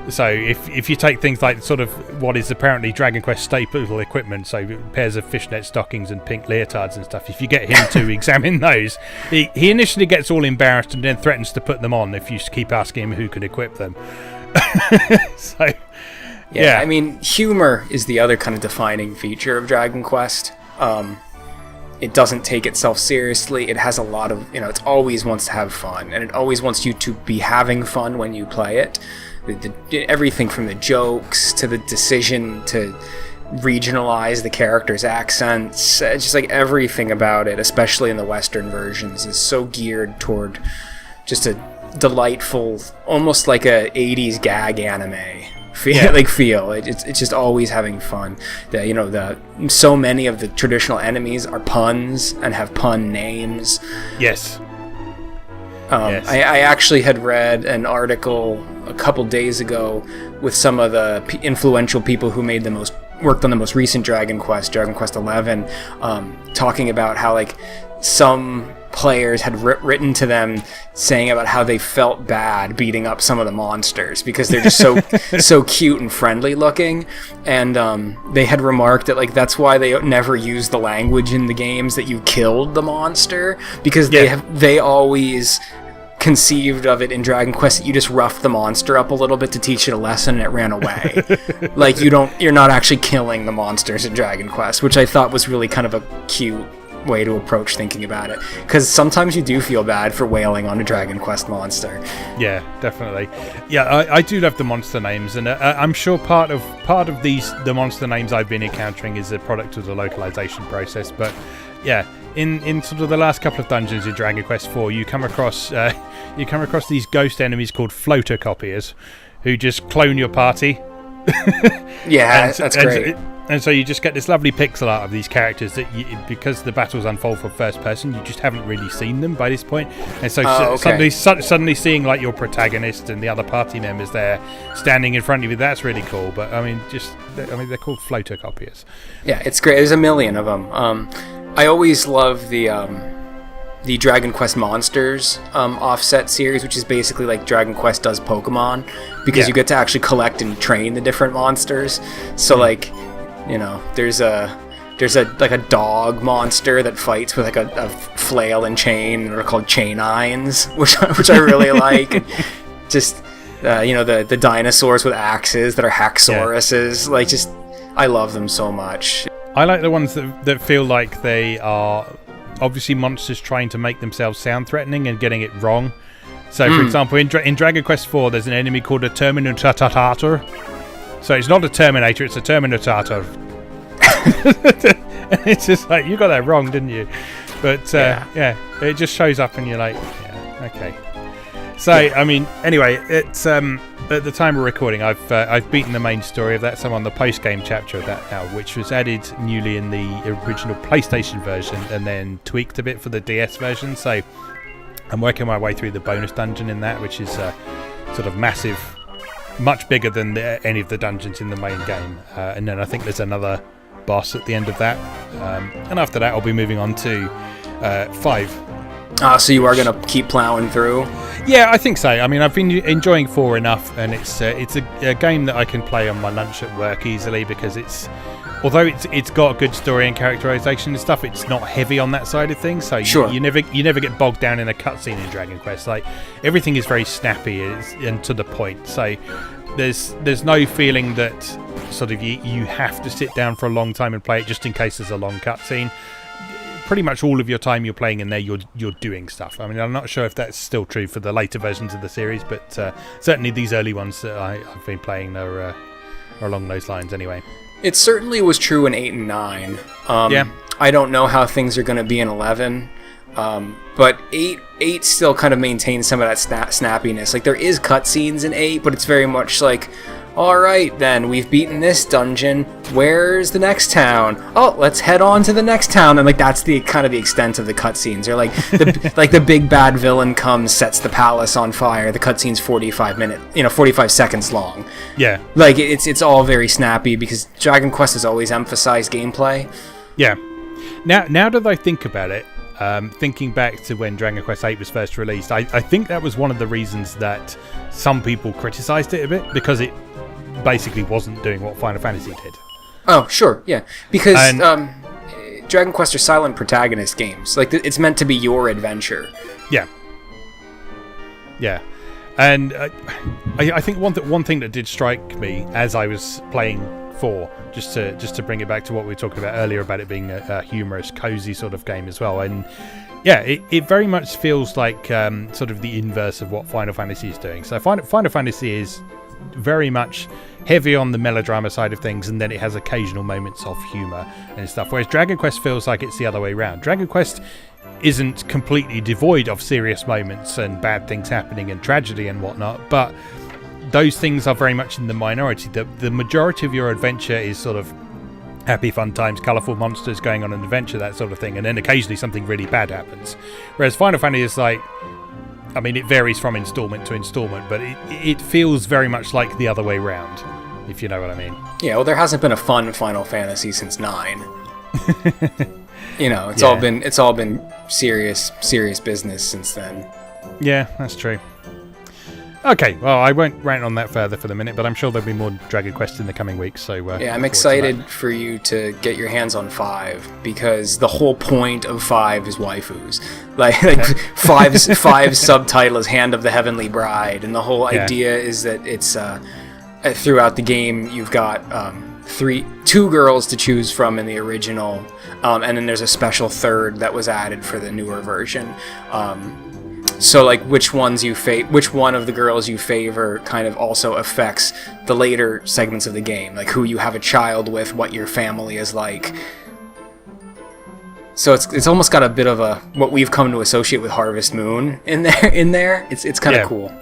So if you take things like sort of what is apparently Dragon Quest staple equipment, so pairs of fishnet stockings and pink leotards and stuff, if you get him to examine those, he initially gets all embarrassed and then threatens to put them on if you keep asking him who can equip them. So yeah, I mean, humor is the other kind of defining feature of Dragon Quest. It doesn't take itself seriously. It has a lot of, it always wants to have fun, and it always wants you to be having fun when you play it. Everything from the jokes to the decision to regionalize the characters' accents, just like everything about it, especially in the Western versions, is so geared toward just a delightful, almost like a 80s gag anime feel. It's just always having fun. So many of the traditional enemies are puns and have pun names. Yes. Yes. I actually had read an article a couple days ago with some of the influential people who worked on the most recent Dragon Quest 11, talking about how like some players had written to them saying about how they felt bad beating up some of the monsters because they're just so cute and friendly looking, and they had remarked that like that's why they never use the language in the games that you killed the monster, because they always conceived of it in Dragon Quest that you just roughed the monster up a little bit to teach it a lesson and it ran away. Like you're not actually killing the monsters in Dragon Quest, which I thought was really kind of a cute way to approach thinking about it, because sometimes you do feel bad for wailing on a Dragon Quest monster. Yeah, definitely. Yeah, I do love the monster names, and I'm sure part of the monster names I've been encountering is a product of the localization process. But yeah, in sort of the last couple of dungeons in Dragon Quest IV, you come across these ghost enemies called floater copiers, who just clone your party. Yeah, that's great. And so you just get this lovely pixel art of these characters that, because the battles unfold from first person, you just haven't really seen them by this point. And so suddenly seeing like your protagonist and the other party members there standing in front of you, that's really cool. But I mean, they're called floater copiers. Yeah, it's great. There's a million of them. I always love the Dragon Quest Monsters offset series, which is basically like Dragon Quest does Pokemon, because you get to actually collect and train the different monsters. So like, there's a dog monster that fights with like a flail and chain, and they're called Chainines, which I really like. Just the dinosaurs with axes that are Haxoruses. Yeah. Like, just I love them so much. I like the ones that feel like they are obviously monsters trying to make themselves sound threatening and getting it wrong. So, for example, in Dragon Quest IV, there's an enemy called a Terminator. So it's not a Terminator, it's a Terminator. And it's just like, you got that wrong, didn't you? But it just shows up and you're like, yeah, okay. So I mean, anyway, it's at the time of recording, I've beaten the main story of that. So I'm on the post game chapter of that now, which was added newly in the original PlayStation version and then tweaked a bit for the DS version. So I'm working my way through the bonus dungeon in that, which is sort of massive, much bigger than any of the dungeons in the main game. And then I think there's another boss at the end of that. And after that, I'll be moving on to 5. So you are going to keep plowing through? Yeah, I think so. I mean, I've been enjoying 4 enough, and it's a game that I can play on my lunch at work easily because although it's got a good story and characterization and stuff, it's not heavy on that side of things. So sure. you never get bogged down in a cutscene in Dragon Quest. Like everything is very snappy and to the point. So there's no feeling that sort of you have to sit down for a long time and play it just in case there's a long cutscene. Pretty much all of your time you're playing in there, you're doing stuff. I mean, I'm not sure if that's still true for the later versions of the series, but certainly these early ones that I've been playing are along those lines anyway. It certainly was true in 8 and 9. Yeah. I don't know how things are going to be in 11, but 8 still kind of maintains some of that snappiness. Like, there is cutscenes in 8, but it's very much like, all right, then, we've beaten this dungeon. Where's the next town? Oh, let's head on to the next town. And, like, that's the kind of the extent of the cutscenes. Or, like, the big bad villain comes, sets the palace on fire. The cutscene's 45 seconds long. Yeah. Like, it's all very snappy because Dragon Quest has always emphasized gameplay. Yeah. Now that I think about it, thinking back to when Dragon Quest VIII was first released, I think that was one of the reasons that some people criticized it a bit, because it basically wasn't doing what Final Fantasy did. Oh, sure, yeah. Because Dragon Quest are silent protagonist games. Like, it's meant to be your adventure. Yeah. Yeah. And I think one thing that did strike me as I was playing 4, just to bring it back to what we were talking about earlier about it being a humorous, cozy sort of game as well. And yeah, it very much feels like sort of the inverse of what Final Fantasy is doing. So Final Fantasy is very much heavy on the melodrama side of things, and then it has occasional moments of humor and stuff, whereas Dragon Quest feels like it's the other way around. Dragon Quest isn't completely devoid of serious moments and bad things happening and tragedy and whatnot, but those things are very much in the minority. The majority of your adventure is sort of happy fun times, colourful monsters going on an adventure, that sort of thing, and then occasionally something really bad happens. Whereas Final Fantasy is like, I mean, it varies from installment to installment, but it feels very much like the other way round, if you know what I mean. Yeah, well, there hasn't been a fun Final Fantasy since 9. It's all been serious business since then. Yeah, that's true. Okay, well, I won't rant on that further for the minute, but I'm sure there'll be more Dragon Quest in the coming weeks. So yeah, I'm excited for you to get your hands on 5, because the whole point of 5 is waifus. Like five's subtitle is Hand of the Heavenly Bride, and the whole idea is that it's throughout the game you've got 2 girls to choose from in the original, and then there's a special third that was added for the newer version. So, like, which one of the girls you favor kind of also affects the later segments of the game, like who you have a child with, what your family is like. So it's almost got a bit of what we've come to associate with Harvest Moon in there. It's kind of cool.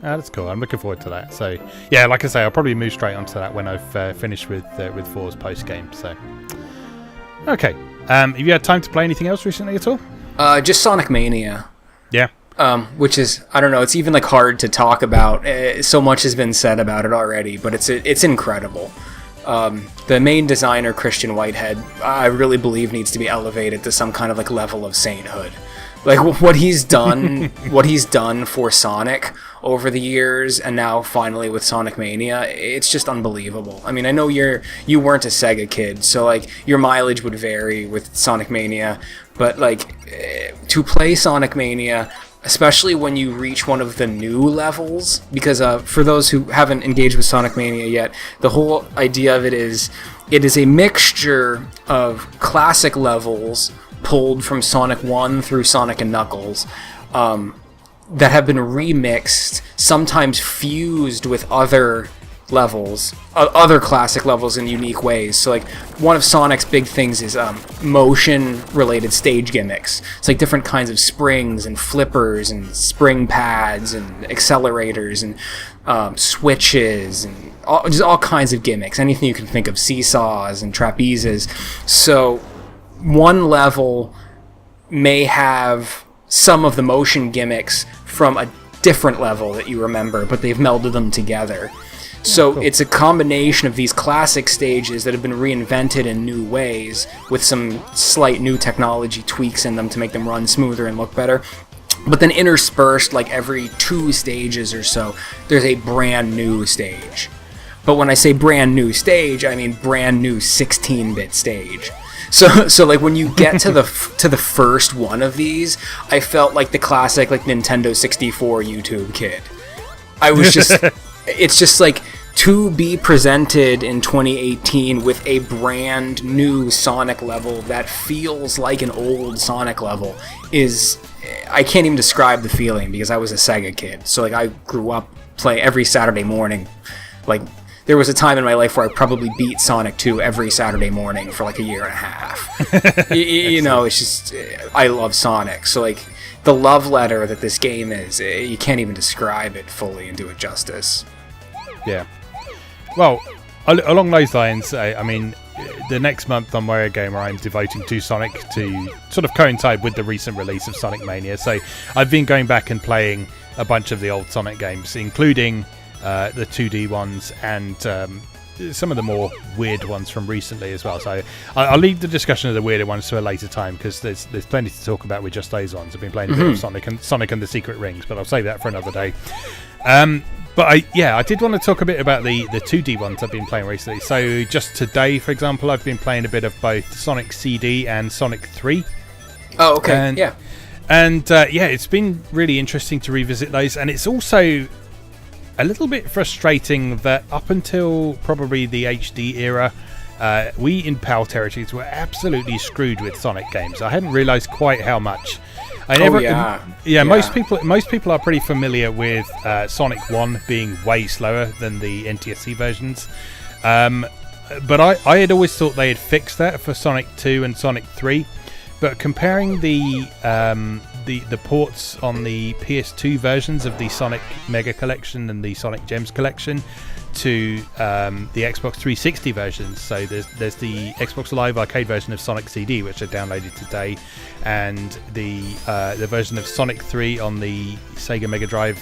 That's cool. I'm looking forward to that. So yeah, like I say, I'll probably move straight onto that when I've finished with 4's post game. So okay, have you had time to play anything else recently at all? Just Sonic Mania. Yeah. Which is, I don't know, it's even like hard to talk about. So much has been said about it already, but it's incredible. The main designer, Christian Whitehead, I really believe needs to be elevated to some kind of like level of sainthood. Like what he's done for Sonic over the years, and now finally with Sonic Mania, it's just unbelievable. I mean, I know you weren't a Sega kid, so like your mileage would vary with Sonic Mania, but like to play Sonic Mania, especially when you reach one of the new levels, because for those who haven't engaged with Sonic Mania yet, the whole idea of it is a mixture of classic levels pulled from Sonic 1 through Sonic and Knuckles that have been remixed, sometimes fused with other levels, other classic levels in unique ways. So like one of Sonic's big things is motion related stage gimmicks. It's like different kinds of springs and flippers and spring pads and accelerators and switches and just all kinds of gimmicks, anything you can think of, seesaws and trapezes. So one level may have some of the motion gimmicks from a different level that you remember, but they've melded them together. So cool. It's a combination of these classic stages that have been reinvented in new ways with some slight new technology tweaks in them to make them run smoother and look better. But then interspersed, like every 2 stages or so, there's a brand new stage. But when I say brand new stage, I mean brand new 16-bit stage. So like when you get to the first one of these, I felt like the classic like Nintendo 64 YouTube kid. I was just it's just like to be presented in 2018 with a brand new Sonic level that feels like an old Sonic level is, I can't even describe the feeling because I was a Sega kid. So like I grew up playing every Saturday morning. Like there was a time in my life where I probably beat Sonic 2 every Saturday morning for like a year and a half. you know, it's just, I love Sonic. So like the love letter that this game is, you can't even describe it fully and do it justice. Yeah. Well, along those lines, I mean, the next month on MoeGamer, I'm devoting to Sonic to sort of coincide with the recent release of Sonic Mania. So I've been going back and playing a bunch of the old Sonic games, including the 2D ones and some of the more weird ones from recently as well. So I'll leave the discussion of the weirder ones to a later time because there's plenty to talk about with just those ones. I've been playing a bit of Sonic and the Secret Rings, but I'll save that for another day. But I did want to talk a bit about the 2D ones I've been playing recently. So just today, for example, I've been playing a bit of both Sonic CD and Sonic 3. Oh, okay, And it's been really interesting to revisit those, and it's also a little bit frustrating that up until probably the HD era, we in PAL territories were absolutely screwed with Sonic games. I hadn't realised quite how much. Most people are pretty familiar with Sonic 1 being way slower than the NTSC versions. But I had always thought they had fixed that for Sonic 2 and Sonic 3. But comparing the ports on the PS2 versions of the Sonic Mega Collection and the Sonic Gems Collection to the Xbox 360 versions, so there's the Xbox Live Arcade version of Sonic CD, which I downloaded today, and the version of Sonic 3 on the Sega Mega Drive,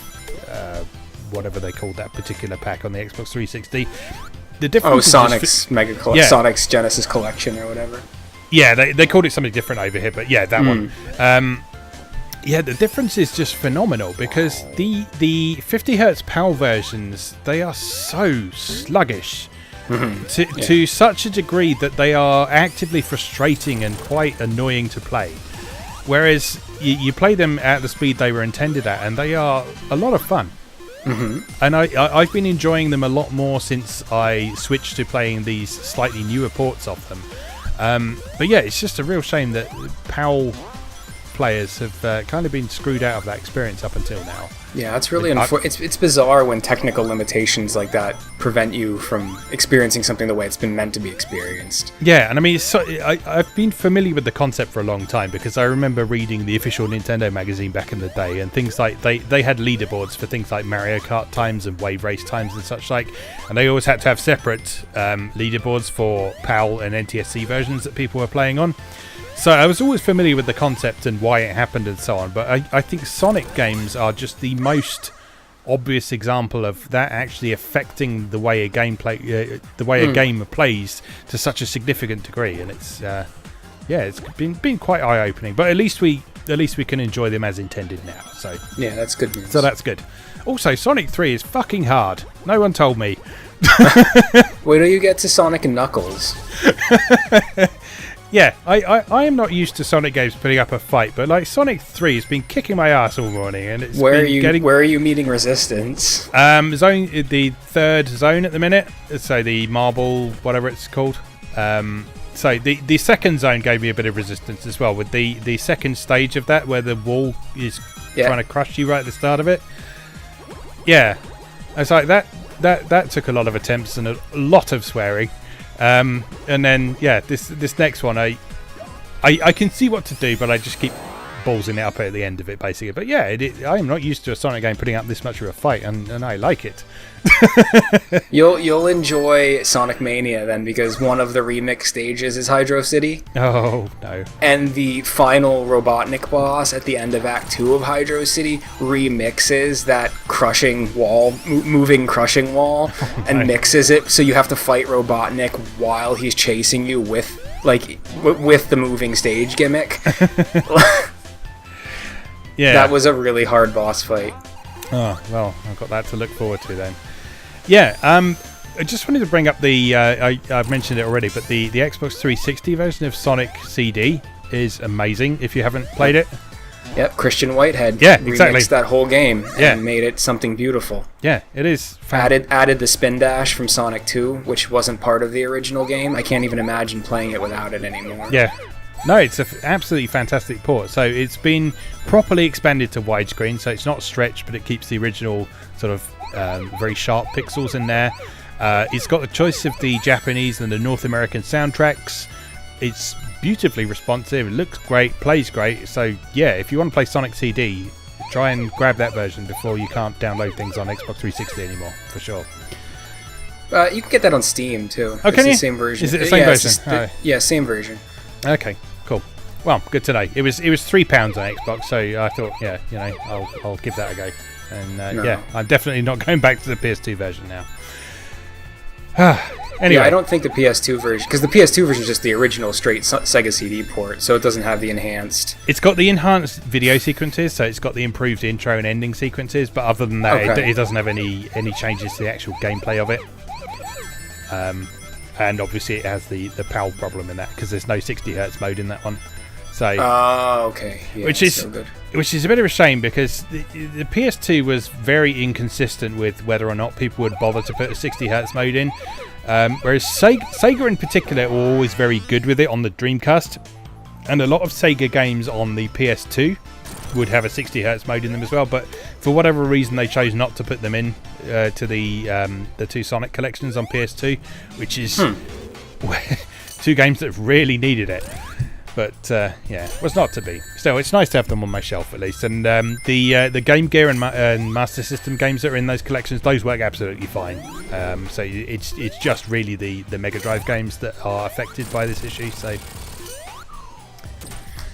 whatever they called that particular pack on the Xbox 360. The difference Sonic's Genesis Collection or whatever. Yeah, they called it something different over here, but yeah, that one. The difference is just phenomenal because the 50Hz PAL versions, they are so sluggish to such a degree that they are actively frustrating and quite annoying to play. Whereas you play them at the speed they were intended at, and they are a lot of fun. And I've been enjoying them a lot more since I switched to playing these slightly newer ports of them. But yeah, it's just a real shame that PAL players have kind of been screwed out of that experience up until now. Yeah, it's really it's bizarre when technical limitations like that prevent you from experiencing something the way it's been meant to be experienced. Yeah, and I mean, I've been familiar with the concept for a long time because I remember reading the official Nintendo magazine back in the day, and things like they had leaderboards for things like Mario Kart times and Wave Race times and such like, and they always had to have separate leaderboards for PAL and NTSC versions that people were playing on. So I was always familiar with the concept and why it happened and so on, but I think Sonic games are just the most obvious example of that actually affecting the way a game a game plays to such a significant degree, and it's it's been quite eye-opening. But at least we can enjoy them as intended now. So yeah, that's good news. So that's good. Also, Sonic 3 is fucking hard. No one told me. Wait till you get to Sonic and Knuckles. Yeah, I am not used to Sonic games putting up a fight, but like Sonic 3 has been kicking my ass all morning, and it's where are you meeting resistance? The third zone at the minute, so the marble, whatever it's called. So the second zone gave me a bit of resistance as well, with the second stage of that where the wall is trying to crush you right at the start of it. Yeah, it's like that. that took a lot of attempts and a lot of swearing. And then this next one, I can see what to do, but I just keep ballsing it up at the end of it, basically. But yeah, I am not used to a Sonic game putting up this much of a fight, and I like it. You'll enjoy Sonic Mania then, because one of the remix stages is Hydro City. Oh no! And the final Robotnik boss at the end of Act 2 of Hydro City remixes that crushing wall, moving crushing wall, and mixes it so you have to fight Robotnik while he's chasing you with the moving stage gimmick. Yeah, that was a really hard boss fight. Oh well, I've got that to look forward to then. Yeah, I just wanted to bring up I've mentioned it already, but the Xbox 360 version of Sonic CD is amazing if you haven't played it. Yep, Christian Whitehead remixed that whole game and made it something beautiful. Yeah, it is. Added the spin dash from Sonic 2, which wasn't part of the original game. I can't even imagine playing it without it anymore. Yeah. No, it's an absolutely fantastic port. So it's been properly expanded to widescreen, so it's not stretched, but it keeps the original sort of very sharp pixels in there. It's got the choice of the Japanese and the North American soundtracks. It's beautifully responsive, it looks great, plays great. So yeah, if you want to play Sonic CD, try and grab that version before you can't download things on Xbox 360 anymore, for sure. You can get that on Steam too. Oh, can you? The same version. Is it the same version? Yeah, same version. Okay, cool. Well, good to know. It was £3 on Xbox, so I thought, I'll give that a go. And I'm definitely not going back to the PS2 version now. Anyway, yeah, I don't think the PS2 version, because the PS2 version is just the original straight Sega CD port, so it doesn't have the enhanced. It's got the enhanced video sequences, so it's got the improved intro and ending sequences, but other than that, it doesn't have any changes to the actual gameplay of it. And obviously it has the PAL problem in that, because there's no 60Hz mode in that one. So, okay. Yeah, which is so good. Which is a bit of a shame, because the PS2 was very inconsistent with whether or not people would bother to put a 60Hz mode in. Whereas Sega in particular were always very good with it on the Dreamcast. And a lot of Sega games on the PS2 would have a 60Hz mode in them as well. But for whatever reason, they chose not to put them in to the two Sonic collections on PS2, which is two games that really needed it. But was not to be. Still, it's nice to have them on my shelf at least. And the Game Gear and Master System games that are in those collections, those work absolutely fine. So it's just really the Mega Drive games that are affected by this issue. So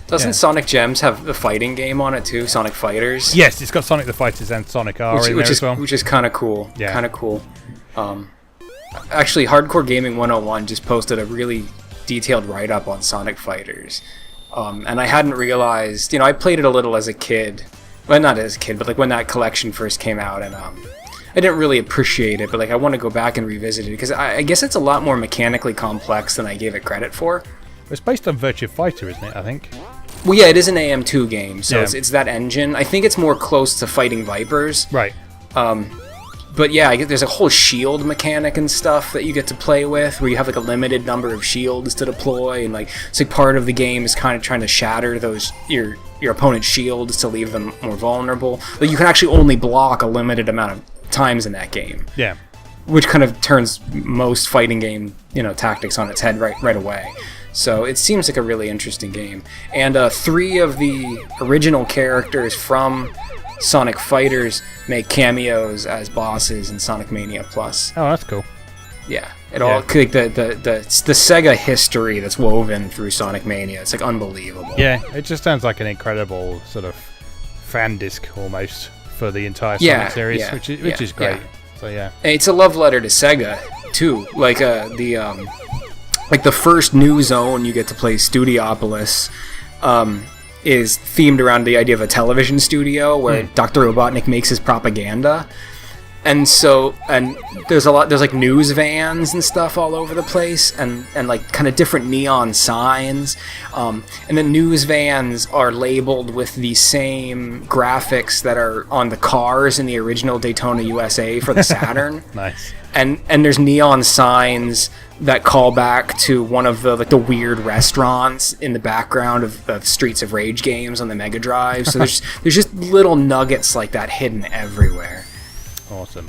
doesn't Sonic Gems have the fighting game on it too? Sonic Fighters. Yes, it's got Sonic the Fighters and Sonic R in there as well, which is kind of cool. Yeah, kind of cool. Actually, Hardcore Gaming 101 just posted a really detailed write-up on Sonic Fighters, and I hadn't realized, I played it a little as a kid, well, not as a kid, but like when that collection first came out, and I didn't really appreciate it, but like I want to go back and revisit it, because I guess it's a lot more mechanically complex than I gave it credit for. It's based on Virtua Fighter, isn't it, I think? Well, yeah, it is an AM2 game, so it's that engine. I think it's more close to Fighting Vipers. Right. But yeah, I guess there's a whole shield mechanic and stuff that you get to play with, where you have like a limited number of shields to deploy, and like it's like part of the game is kind of trying to shatter those your opponent's shields to leave them more vulnerable. But you can actually only block a limited amount of times in that game. Yeah. Which kind of turns most fighting game, tactics on its head right away. So it seems like a really interesting game. And 3 of the original characters from Sonic Fighters make cameos as bosses in Sonic Mania Plus. Oh, that's cool. Yeah, all like the Sega history that's woven through Sonic Mania. It's like unbelievable. Yeah, it just sounds like an incredible sort of fan disc almost for the entire Sonic series, which is great. Yeah. So yeah, and it's a love letter to Sega too. Like the first new zone you get to play, Studiopolis, is themed around the idea of a television studio where Dr. Robotnik makes his propaganda. And there's like news vans and stuff all over the place, and like kind of different neon signs. And the news vans are labeled with the same graphics that are on the cars in the original Daytona USA for the Saturn. Nice. And there's neon signs that call back to one of the weird restaurants in the background of the Streets of Rage games on the Mega Drive. So there's just little nuggets like that hidden everywhere. Awesome.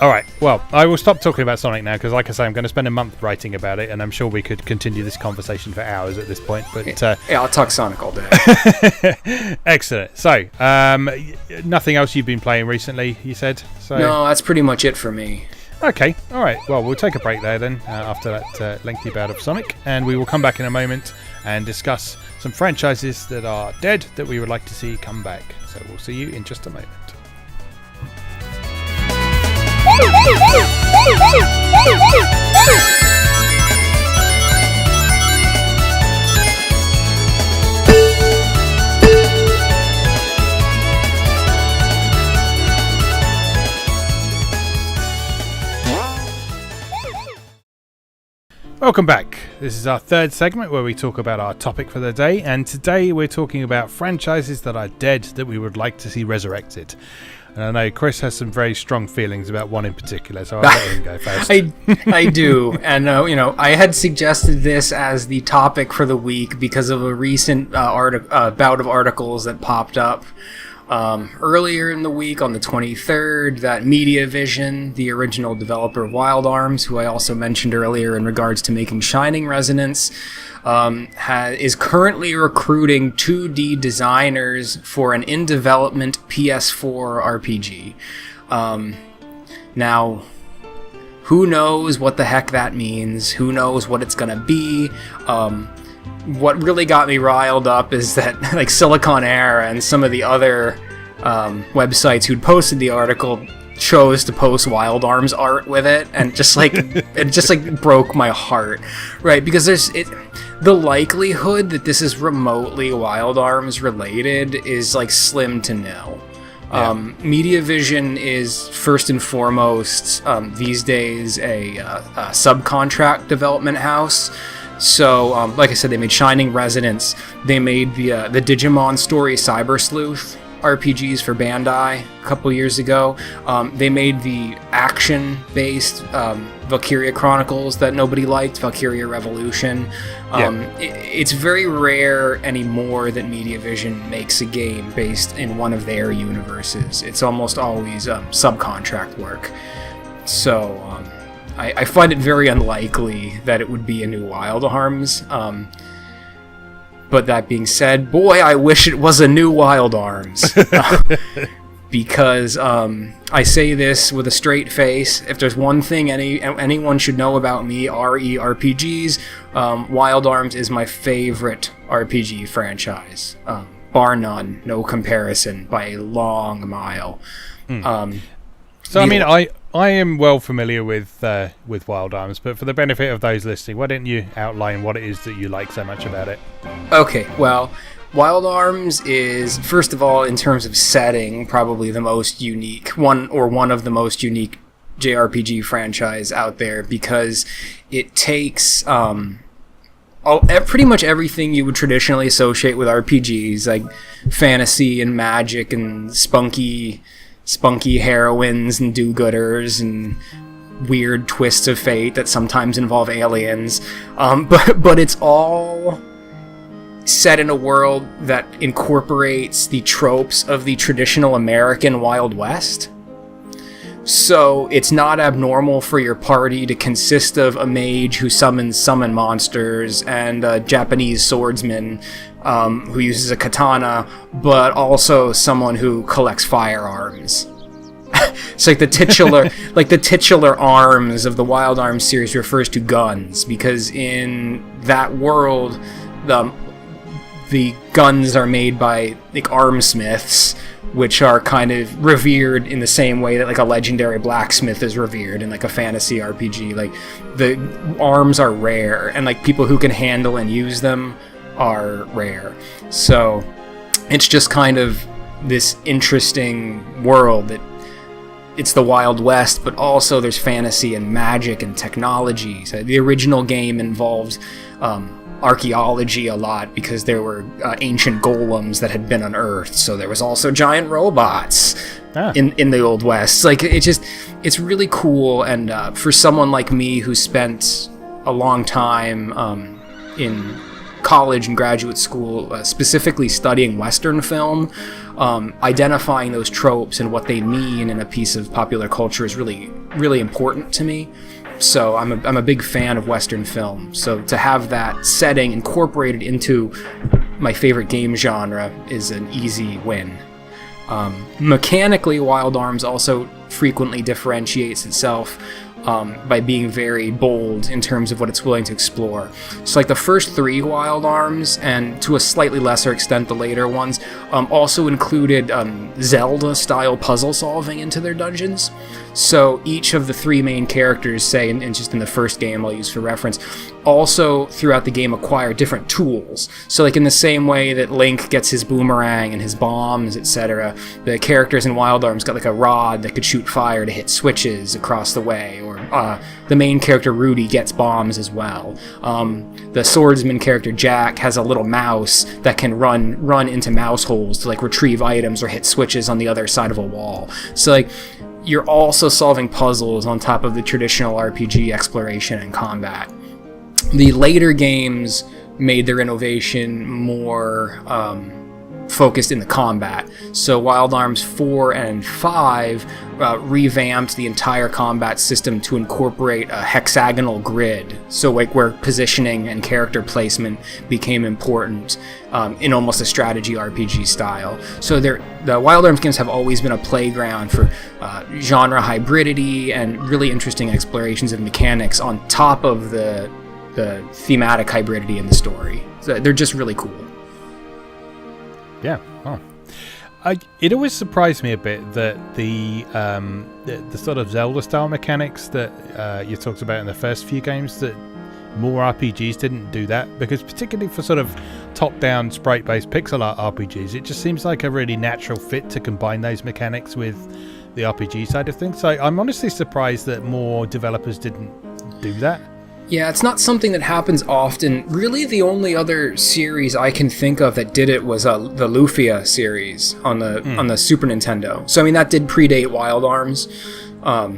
All right. Well, I will stop talking about Sonic now because, like I say, I'm going to spend a month writing about it, and I'm sure we could continue this conversation for hours at this point. But yeah, I'll talk Sonic all day. Excellent. So, nothing else you've been playing recently, you said? So no, that's pretty much it for me. Okay. All right. Well, we'll take a break there then after that lengthy bout of Sonic, and we will come back in a moment and discuss some franchises that are dead that we would like to see come back. So we'll see you in just a moment. Welcome back. This is our third segment where we talk about our topic for the day, and today we're talking about franchises that are dead that we would like to see resurrected. And I know Chris has some very strong feelings about one in particular, so I'll let him go first. I do, and I had suggested this as the topic for the week because of a recent bout of articles that popped up earlier in the week on the 23rd that MediaVision, the original developer of Wild Arms, who I also mentioned earlier in regards to making Shining Resonance, is currently recruiting 2D designers for an in-development PS4 RPG. Now, who knows what the heck that means? Who knows what it's gonna be? What really got me riled up is that like Silicon Air and some of the other websites who'd posted the article chose to post Wild Arms art with it, and it just broke my heart, right? Because the likelihood that this is remotely Wild Arms related is like slim to nil. Yeah. MediaVision is first and foremost these days a subcontract development house. So, like I said, they made Shining Resonance. They made the Digimon Story Cyber Sleuth RPGs for Bandai a couple years ago. They made the action-based Valkyria Chronicles that nobody liked, Valkyria Revolution. It's very rare anymore that MediaVision makes a game based in one of their universes. It's almost always subcontract work. So, I find it very unlikely that it would be a new Wild Arms. But that being said, boy, I wish it was a new Wild Arms. Because I say this with a straight face. If there's one thing anyone should know about me, RPGs, Wild Arms is my favorite RPG franchise. Bar none, no comparison by a long mile. So, I mean, I am well familiar with Wild Arms, but for the benefit of those listening, why don't you outline what it is that you like so much about it? Okay, well, Wild Arms is, first of all, in terms of setting, probably the most unique, one of the most unique JRPG franchise out there, because it takes pretty much everything you would traditionally associate with RPGs, like fantasy and magic and spunky heroines and do-gooders and weird twists of fate that sometimes involve aliens, but it's all set in a world that incorporates the tropes of the traditional American Wild West. So it's not abnormal for your party to consist of a mage who summon monsters and a Japanese swordsman who uses a katana, but also someone who collects firearms. It's like the titular arms of the Wild Arms series refers to guns, because in that world, the guns are made by like armsmiths, which are kind of revered in the same way that like a legendary blacksmith is revered in like a fantasy RPG. Like the arms are rare, and like people who can handle and use them are rare. So it's just kind of this interesting world that it's the Wild West, but also there's fantasy and magic and technology. So the original game involved archaeology a lot because there were ancient golems that had been unearthed. So there was also giant robots in the Old West. Like it's really cool. And for someone like me who spent a long time in college and graduate school, specifically studying Western film, identifying those tropes and what they mean in a piece of popular culture is really really important to me. So I'm a big fan of Western film. So to have that setting incorporated into my favorite game genre is an easy win. Mechanically, Wild Arms also frequently differentiates itself by being very bold in terms of what it's willing to explore. So like the first 3 Wild Arms, and to a slightly lesser extent the later ones, also included Zelda-style puzzle solving into their dungeons. So each of the 3 main characters, say, and just in the first game I'll use for reference, also throughout the game acquire different tools. So like in the same way that Link gets his boomerang and his bombs, etc., the characters in Wild Arms got like a rod that could shoot fire to hit switches across the way, or the main character Rudy gets bombs as well. The swordsman character Jack has a little mouse that can run into mouse holes to like retrieve items or hit switches on the other side of a wall. So like you're also solving puzzles on top of the traditional RPG exploration and combat. The later games made their innovation more focused in the combat. So Wild Arms 4 and 5 revamped the entire combat system to incorporate a hexagonal grid. So like where positioning and character placement became important in almost a strategy RPG style. So the Wild Arms games have always been a playground for genre hybridity and really interesting explorations of mechanics on top of the thematic hybridity in the story. So they're just really cool. Yeah. Oh. It always surprised me a bit that the sort of Zelda style mechanics that you talked about in the first few games, that more RPGs didn't do that, because particularly for sort of top-down sprite-based pixel art RPGs, it just seems like a really natural fit to combine those mechanics with the RPG side of things. So I'm honestly surprised that more developers didn't do that. Yeah, it's not something that happens often. Really, the only other series I can think of that did it was the Lufia series on the Super Nintendo. So I mean, that did predate Wild Arms. I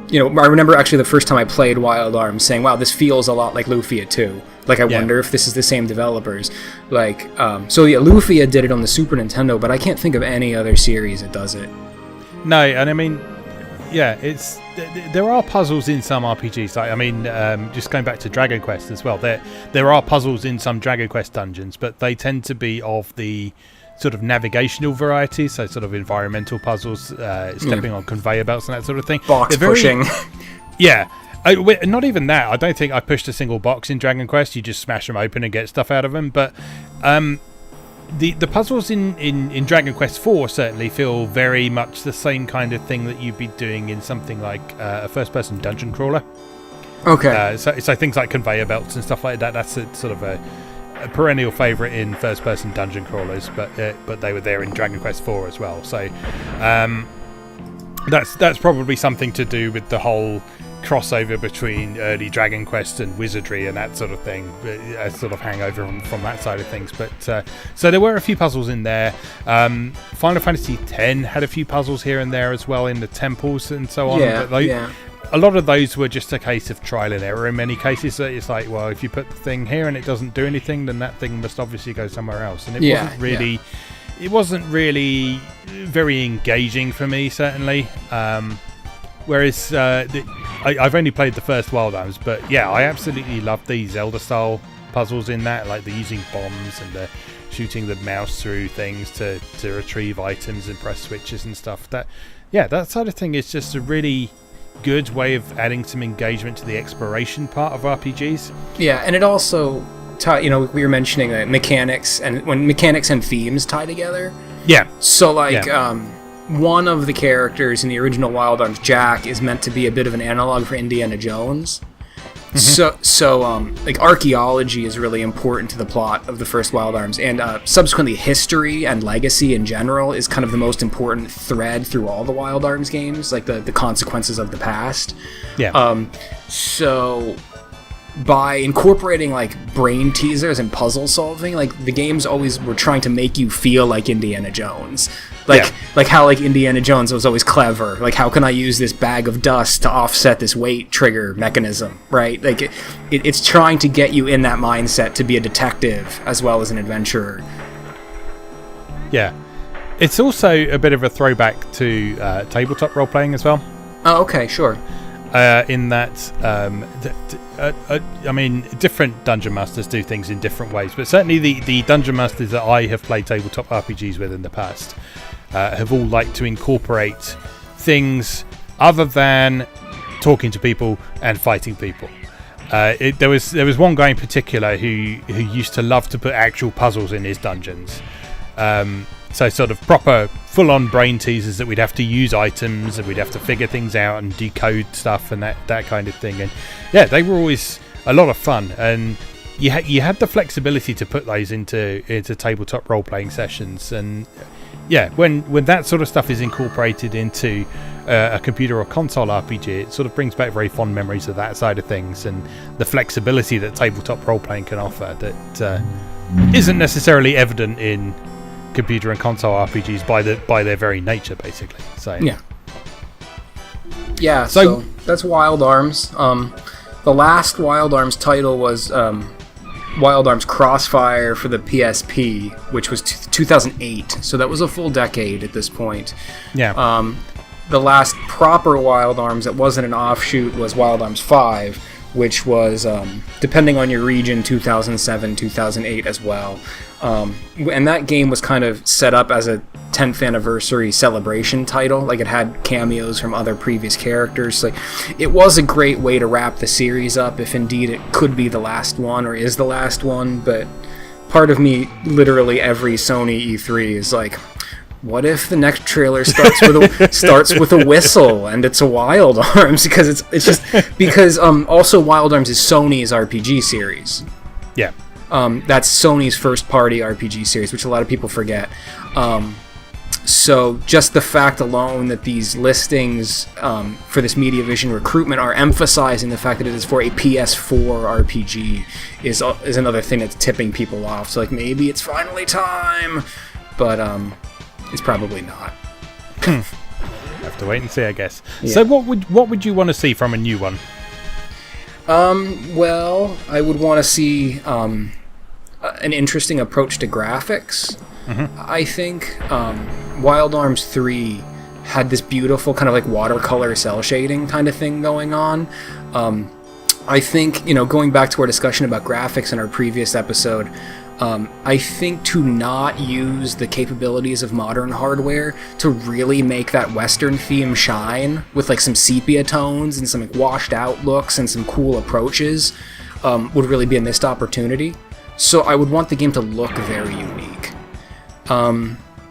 remember actually the first time I played Wild Arms saying, "Wow, this feels a lot like Lufia 2." Like, I wonder if this is the same developers. Like, Lufia did it on the Super Nintendo, but I can't think of any other series that does it. No, and I mean, yeah, there are puzzles in some RPGs. Like, I mean, just going back to Dragon Quest as well, there are puzzles in some Dragon Quest dungeons, but they tend to be of the sort of navigational variety, so sort of environmental puzzles, stepping on conveyor belts and that sort of thing. Box pushing. Yeah. Not even that. I don't think I pushed a single box in Dragon Quest. You just smash them open and get stuff out of them. But the puzzles in Dragon Quest 4 certainly feel very much the same kind of thing that you'd be doing in something like a first-person dungeon crawler. Okay. So things like conveyor belts and stuff like that. That's sort of a perennial favourite in first-person dungeon crawlers, but they were there in Dragon Quest 4 as well. So that's probably something to do with the whole crossover between early Dragon Quest and wizardry and that sort of thing, a sort of hangover from that side of things. But so there were a few puzzles in there. Final Fantasy X had a few puzzles here and there as well in the temples and so on. A lot of those were just a case of trial and error in many cases. So it's like, well, if you put the thing here and it doesn't do anything, then that thing must obviously go somewhere else. And it wasn't really very engaging for me, certainly. Whereas I've only played the first Wild Arms, but yeah, I absolutely love the Zelda-style puzzles in that, like the using bombs and the shooting the mouse through things to retrieve items and press switches and stuff. That side of thing is just a really good way of adding some engagement to the exploration part of RPGs. Yeah, and it also, we were mentioning mechanics, and when mechanics and themes tie together. Yeah. So one of the characters in the original Wild Arms, Jack, is meant to be a bit of an analog for Indiana Jones. Mm-hmm. So archaeology is really important to the plot of the first Wild Arms, and subsequently history and legacy in general is kind of the most important thread through all the Wild Arms games, like the consequences of the past. Yeah. So by incorporating brain teasers and puzzle solving, the games always were trying to make you feel like Indiana Jones. How Indiana Jones was always clever. How can I use this bag of dust to offset this weight trigger mechanism, right? It's trying to get you in that mindset to be a detective as well as an adventurer. Yeah. It's also a bit of a throwback to tabletop role-playing as well. Oh, okay, sure. In that, I mean, different dungeon masters do things in different ways, but certainly the dungeon masters that I have played tabletop RPGs with in the past have all liked to incorporate things other than talking to people and fighting people. There was one guy in particular who used to love to put actual puzzles in his dungeons. So sort of proper full-on brain teasers that we'd have to use items and we'd have to figure things out and decode stuff and that kind of thing. And yeah, they were always a lot of fun. And you had the flexibility to put those into tabletop role-playing sessions. And yeah, when that sort of stuff is incorporated into a computer or console RPG, it sort of brings back very fond memories of that side of things and the flexibility that tabletop role-playing can offer that isn't necessarily evident in computer and console RPGs by their very nature, basically. So yeah. So that's Wild Arms. The last Wild Arms title was Wild Arms Crossfire for the PSP, which was 2008. So that was a full decade at this point. Yeah. The last proper Wild Arms that wasn't an offshoot was Wild Arms 5, which was, depending on your region, 2007, 2008 as well. And that game was kind of set up as a 10th anniversary celebration title. Like, it had cameos from other previous characters. Like, it was a great way to wrap the series up, if indeed it could be the last one or is the last one. But part of me, literally every Sony E3 is like, what if the next trailer starts with a whistle and it's a Wild Arms? Because it's just because also Wild Arms is Sony's RPG series. Yeah. That's Sony's first party RPG series, which a lot of people forget. So just the fact alone that these listings for this MediaVision recruitment are emphasizing the fact that it is for a PS4 RPG is another thing that's tipping people off. So like, maybe it's finally time, but it's probably not. Have to wait and see, I guess. Yeah. So what would you want to see from a new one? Well, I would want to see an interesting approach to graphics. Mm-hmm. I think Wild Arms 3 had this beautiful kind of like watercolor cell shading kind of thing going on. I think, going back to our discussion about graphics in our previous episode, I think to not use the capabilities of modern hardware to really make that Western theme shine with like some sepia tones and some like washed out looks and some cool approaches would really be a missed opportunity. So I would want the game to look very unique.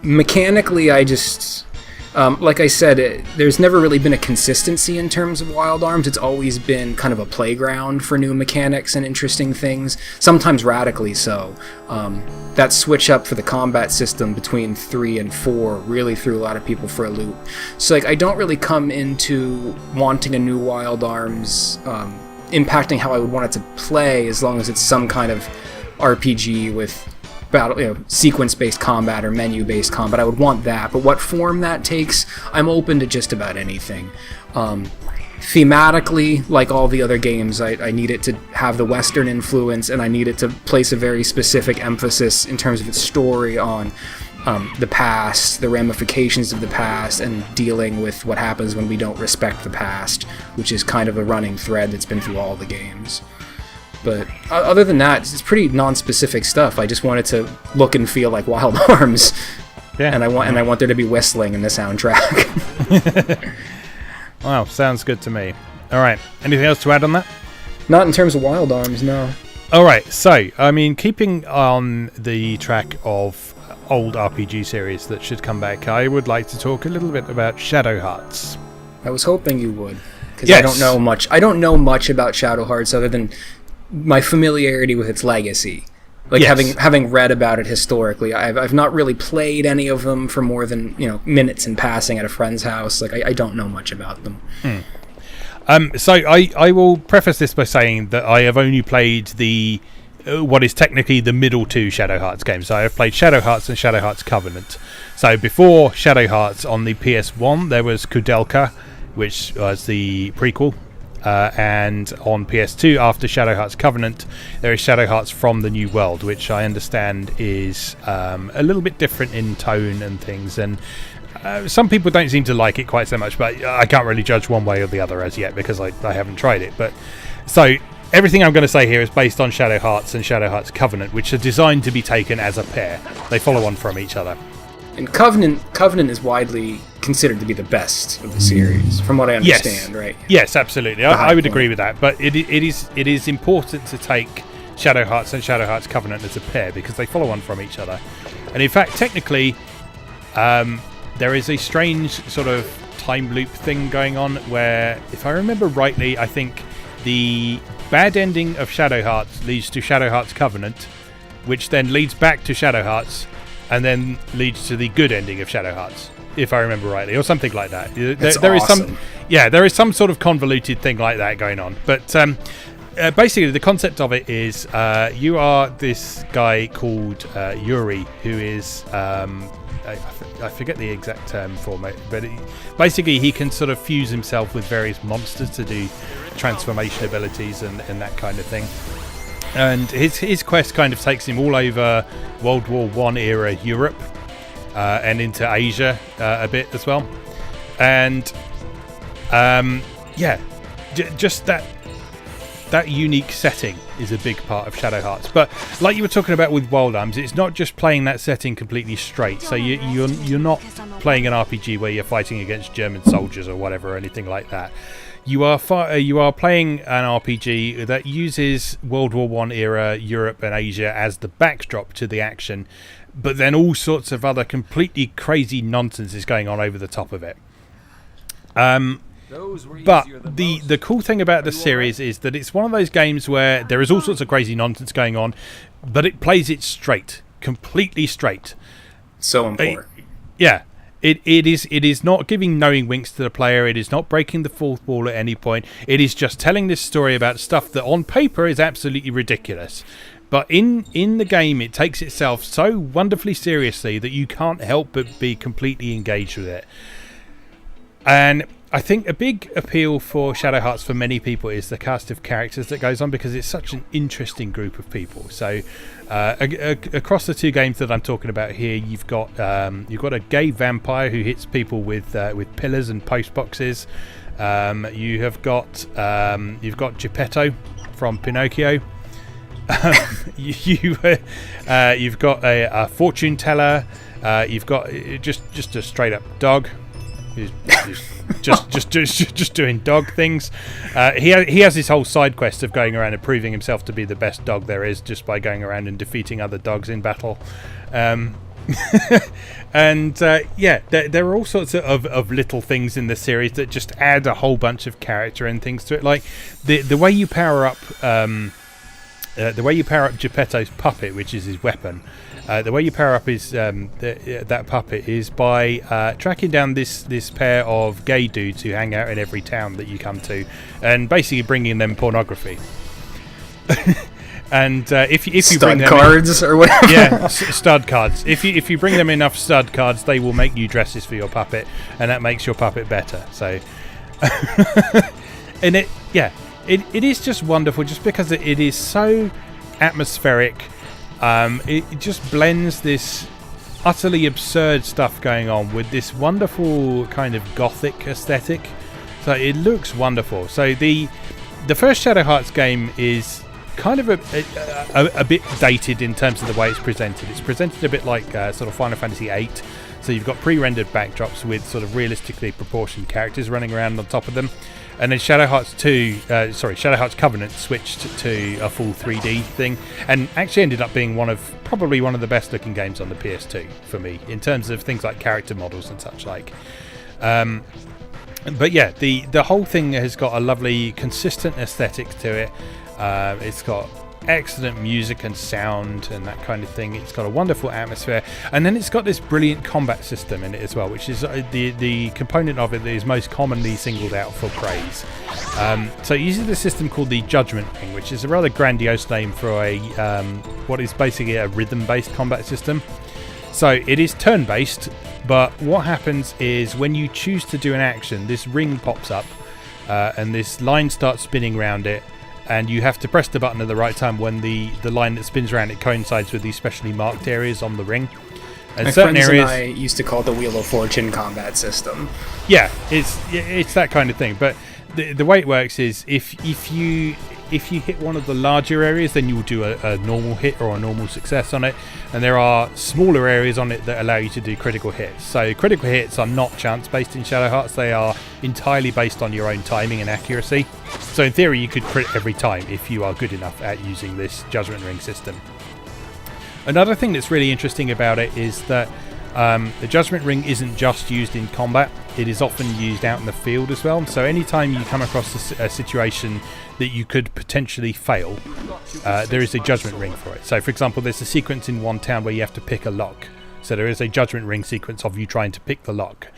Mechanically, I just... like I said, there's never really been a consistency in terms of Wild Arms. It's always been kind of a playground for new mechanics and interesting things, sometimes radically so. That switch up for the combat system between 3 and 4 really threw a lot of people for a loop. So like, I don't really come into wanting a new Wild Arms impacting how I would want it to play, as long as it's some kind of RPG with battle, sequence-based combat or menu-based combat. I would want that, but what form that takes, I'm open to just about anything. Thematically, like all the other games, I need it to have the Western influence, and I need it to place a very specific emphasis in terms of its story on the past, the ramifications of the past, and dealing with what happens when we don't respect the past, which is kind of a running thread that's been through all the games. But other than that, it's pretty non-specific stuff. I just want it to look and feel like Wild Arms. Yeah. And I want there to be whistling in the soundtrack. Wow, sounds good to me. All right, anything else to add on that? Not in terms of Wild Arms, no. All right, so, I mean, keeping on the track of old RPG series that should come back, I would like to talk a little bit about Shadow Hearts. I was hoping you would, because yes. I don't know much about Shadow Hearts other than my familiarity with its legacy. Like, yes. having read about it historically. I've not really played any of them for more than minutes in passing at a friend's house. Like, I don't know much about them. So I will preface this by saying that I have only played the what is technically the middle two Shadow Hearts games. So I have played Shadow Hearts and Shadow Hearts Covenant. So before Shadow Hearts on the PS1, there was Kudelka, which was the prequel. And on PS2, after Shadow Hearts Covenant, there is Shadow Hearts from the New World, which I understand is a little bit different in tone and things. And some people don't seem to like it quite so much, but I can't really judge one way or the other as yet because I haven't tried it. But so everything I'm going to say here is based on Shadow Hearts and Shadow Hearts Covenant, which are designed to be taken as a pair. They follow on from each other. And Covenant is widely considered to be the best of the series, from what I understand, right? Yes, absolutely. I would agree with that. But it is important to take Shadow Hearts and Shadow Hearts Covenant as a pair because they follow on from each other. And in fact, technically, there is a strange sort of time loop thing going on where, if I remember rightly, I think the bad ending of Shadow Hearts leads to Shadow Hearts Covenant, which then leads back to Shadow Hearts, and then leads to the good ending of Shadow Hearts, if I remember rightly, or something like that. There is some sort of convoluted thing like that going on. But basically, the concept of it is you are this guy called Yuri, who is I forget the exact term for it, but basically he can sort of fuse himself with various monsters to do transformation abilities and that kind of thing. And his quest kind of takes him all over World War I era Europe and into Asia a bit as well. And just that unique setting is a big part of Shadow Hearts. But like you were talking about with Wild Arms, it's not just playing that setting completely straight. So you're not playing an RPG where you're fighting against German soldiers or whatever or anything like that. You are playing an RPG that uses World War I era Europe and Asia as the backdrop to the action, but then all sorts of other completely crazy nonsense is going on over the top of it. But the cool thing about the series is that it's one of those games where there is all sorts of crazy nonsense going on, but it plays it straight, completely straight. So important. It is not giving knowing winks to the player. It is not breaking the fourth wall at any point. It is just telling this story about stuff that on paper is absolutely ridiculous. But in the game, it takes itself so wonderfully seriously that you can't help but be completely engaged with it. And I think a big appeal for Shadow Hearts for many people is the cast of characters that goes on, because it's such an interesting group of people. So across the two games that I'm talking about here, you've got a gay vampire who hits people with pillars and post boxes. You've got Geppetto from Pinocchio. You've got a fortune teller. You've got just a straight up dog who's just doing dog things. He has this whole side quest of going around and proving himself to be the best dog there is, just by going around and defeating other dogs in battle. And there are all sorts of little things in the series that just add a whole bunch of character and things to it. Like the way you power up Geppetto's puppet, which is his weapon. The way you power up his that puppet is by tracking down this pair of gay dudes who hang out in every town that you come to, and basically bringing them pornography. And if you stud bring them cards or whatever, stud cards. If you bring them enough stud cards, they will make new dresses for your puppet, and that makes your puppet better. So, and it is just wonderful, just because it is so atmospheric. It just blends this utterly absurd stuff going on with this wonderful kind of gothic aesthetic. So it looks wonderful. So the first Shadow Hearts game is kind of a bit dated in terms of the way it's presented. It's presented a bit like sort of Final Fantasy VIII. So you've got pre-rendered backdrops with sort of realistically proportioned characters running around on top of them. And then Shadow Hearts Covenant switched to a full 3D thing, and actually ended up being probably one of the best looking games on the PS2 for me, in terms of things like character models and such like. But yeah, the whole thing has got a lovely, consistent aesthetic to it. It's got excellent music and sound and that kind of thing. It's got a wonderful atmosphere, and then it's got this brilliant combat system in it as well, which is the component of it that is most commonly singled out for praise. So it uses a system called the Judgment Ring, which is a rather grandiose name for what is basically a rhythm-based combat system. So it is turn-based, but what happens is when you choose to do an action, this ring pops up and this line starts spinning around it, and you have to press the button at the right time when the line that spins around it coincides with these specially marked areas on the ring. And My certain friends areas, and I used to call it the Wheel of Fortune combat system. yeah, it's that kind of thing. But the way it works is if you hit one of the larger areas, then you will do a normal hit or a normal success on it, and there are smaller areas on it that allow you to do critical hits. So critical hits are not chance based in Shadow Hearts, they are entirely based on your own timing and accuracy. So in theory you could crit every time if you are good enough at using this Judgment Ring system. Another thing that's really interesting about it is that the Judgment Ring isn't just used in combat, it is often used out in the field as well. So anytime you come across a situation that you could potentially fail, there is a Judgment Ring for it. So for example, there's a sequence in one town where you have to pick a lock. So there is a Judgment Ring sequence of you trying to pick the lock.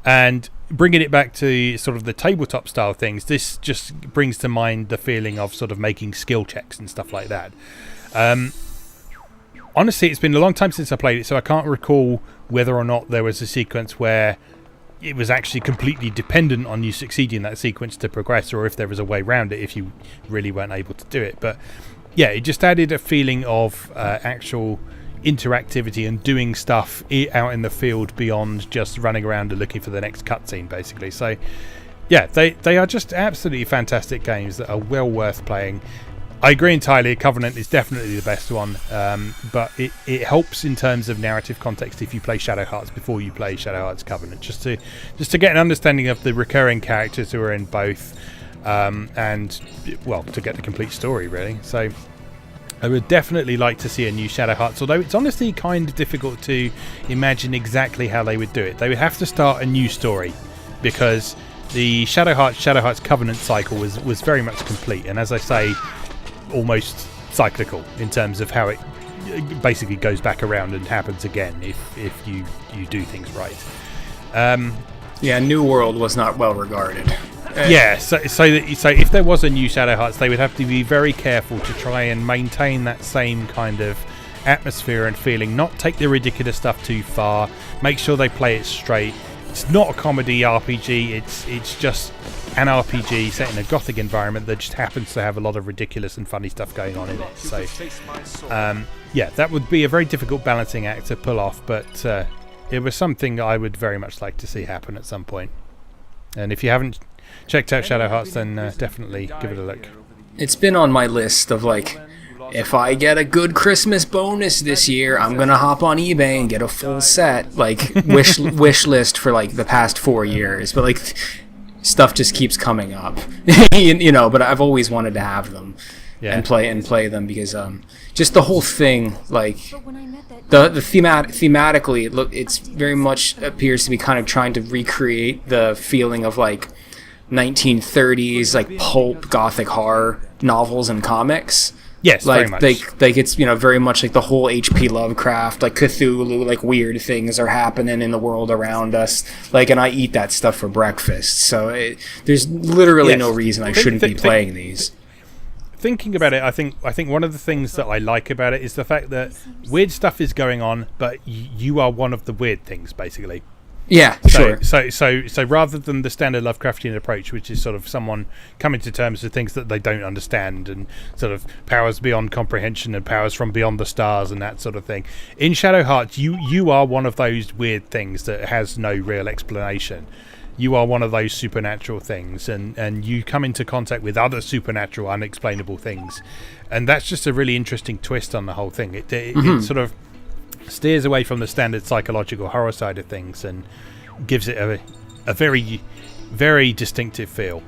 And bringing it back to sort of the tabletop style things, this just brings to mind the feeling of sort of making skill checks and stuff like that. Honestly, it's been a long time since I played it, so I can't recall whether or not there was a sequence where it was actually completely dependent on you succeeding that sequence to progress, or if there was a way around it if you really weren't able to do it. But yeah, it just added a feeling of actual interactivity and doing stuff out in the field beyond just running around and looking for the next cutscene, basically. So yeah, they are just absolutely fantastic games that are well worth playing. I agree entirely, Covenant is definitely the best one, but it helps in terms of narrative context if you play Shadow Hearts before you play Shadow Hearts Covenant, just to get an understanding of the recurring characters who are in both, and, well, to get the complete story, really. So I would definitely like to see a new Shadow Hearts, although it's honestly kind of difficult to imagine exactly how they would do it. They would have to start a new story, because the Shadow Hearts Covenant cycle was very much complete, and as I say, almost cyclical in terms of how it basically goes back around and happens again if you do things right. Yeah, New World was not well regarded. Yeah, so if there was a new Shadow Hearts, they would have to be very careful to try and maintain that same kind of atmosphere and feeling, not take the ridiculous stuff too far, make sure they play it straight. It's not a comedy RPG, it's just an RPG set in a gothic environment that just happens to have a lot of ridiculous and funny stuff going on in it. So yeah, that would be a very difficult balancing act to pull off, but it was something I would very much like to see happen at some point. And if you haven't checked out Shadow Hearts, then definitely give it a look. It's been on my list of, like, if I get a good Christmas bonus this year, I'm gonna hop on eBay and get a full set, like, wish list for, like, the past 4 years. But, like, stuff just keeps coming up, you know. But I've always wanted to have them, and play them, because just the whole thing, like the thematically, it's very much appears to be kind of trying to recreate the feeling of, like, 1930s, like, pulp gothic horror novels and comics. Yes, like, very much. Like it's, you know, very much like the whole H.P. Lovecraft, like Cthulhu, like weird things are happening in the world around us. Like, and I eat that stuff for breakfast. So there's literally no reason I shouldn't be playing these. Thinking about it, I think one of the things that I like about it is the fact that weird stuff is going on, but you are one of the weird things, basically. Yeah, sure. So rather than the standard Lovecraftian approach, which is sort of someone coming to terms with things that they don't understand, and sort of powers beyond comprehension and powers from beyond the stars and that sort of thing, in Shadow Hearts, you are one of those weird things that has no real explanation. You are one of those supernatural things, and you come into contact with other supernatural, unexplainable things, and that's just a really interesting twist on the whole thing. It sort of steers away from the standard psychological horror side of things and gives it a very, very distinctive feel.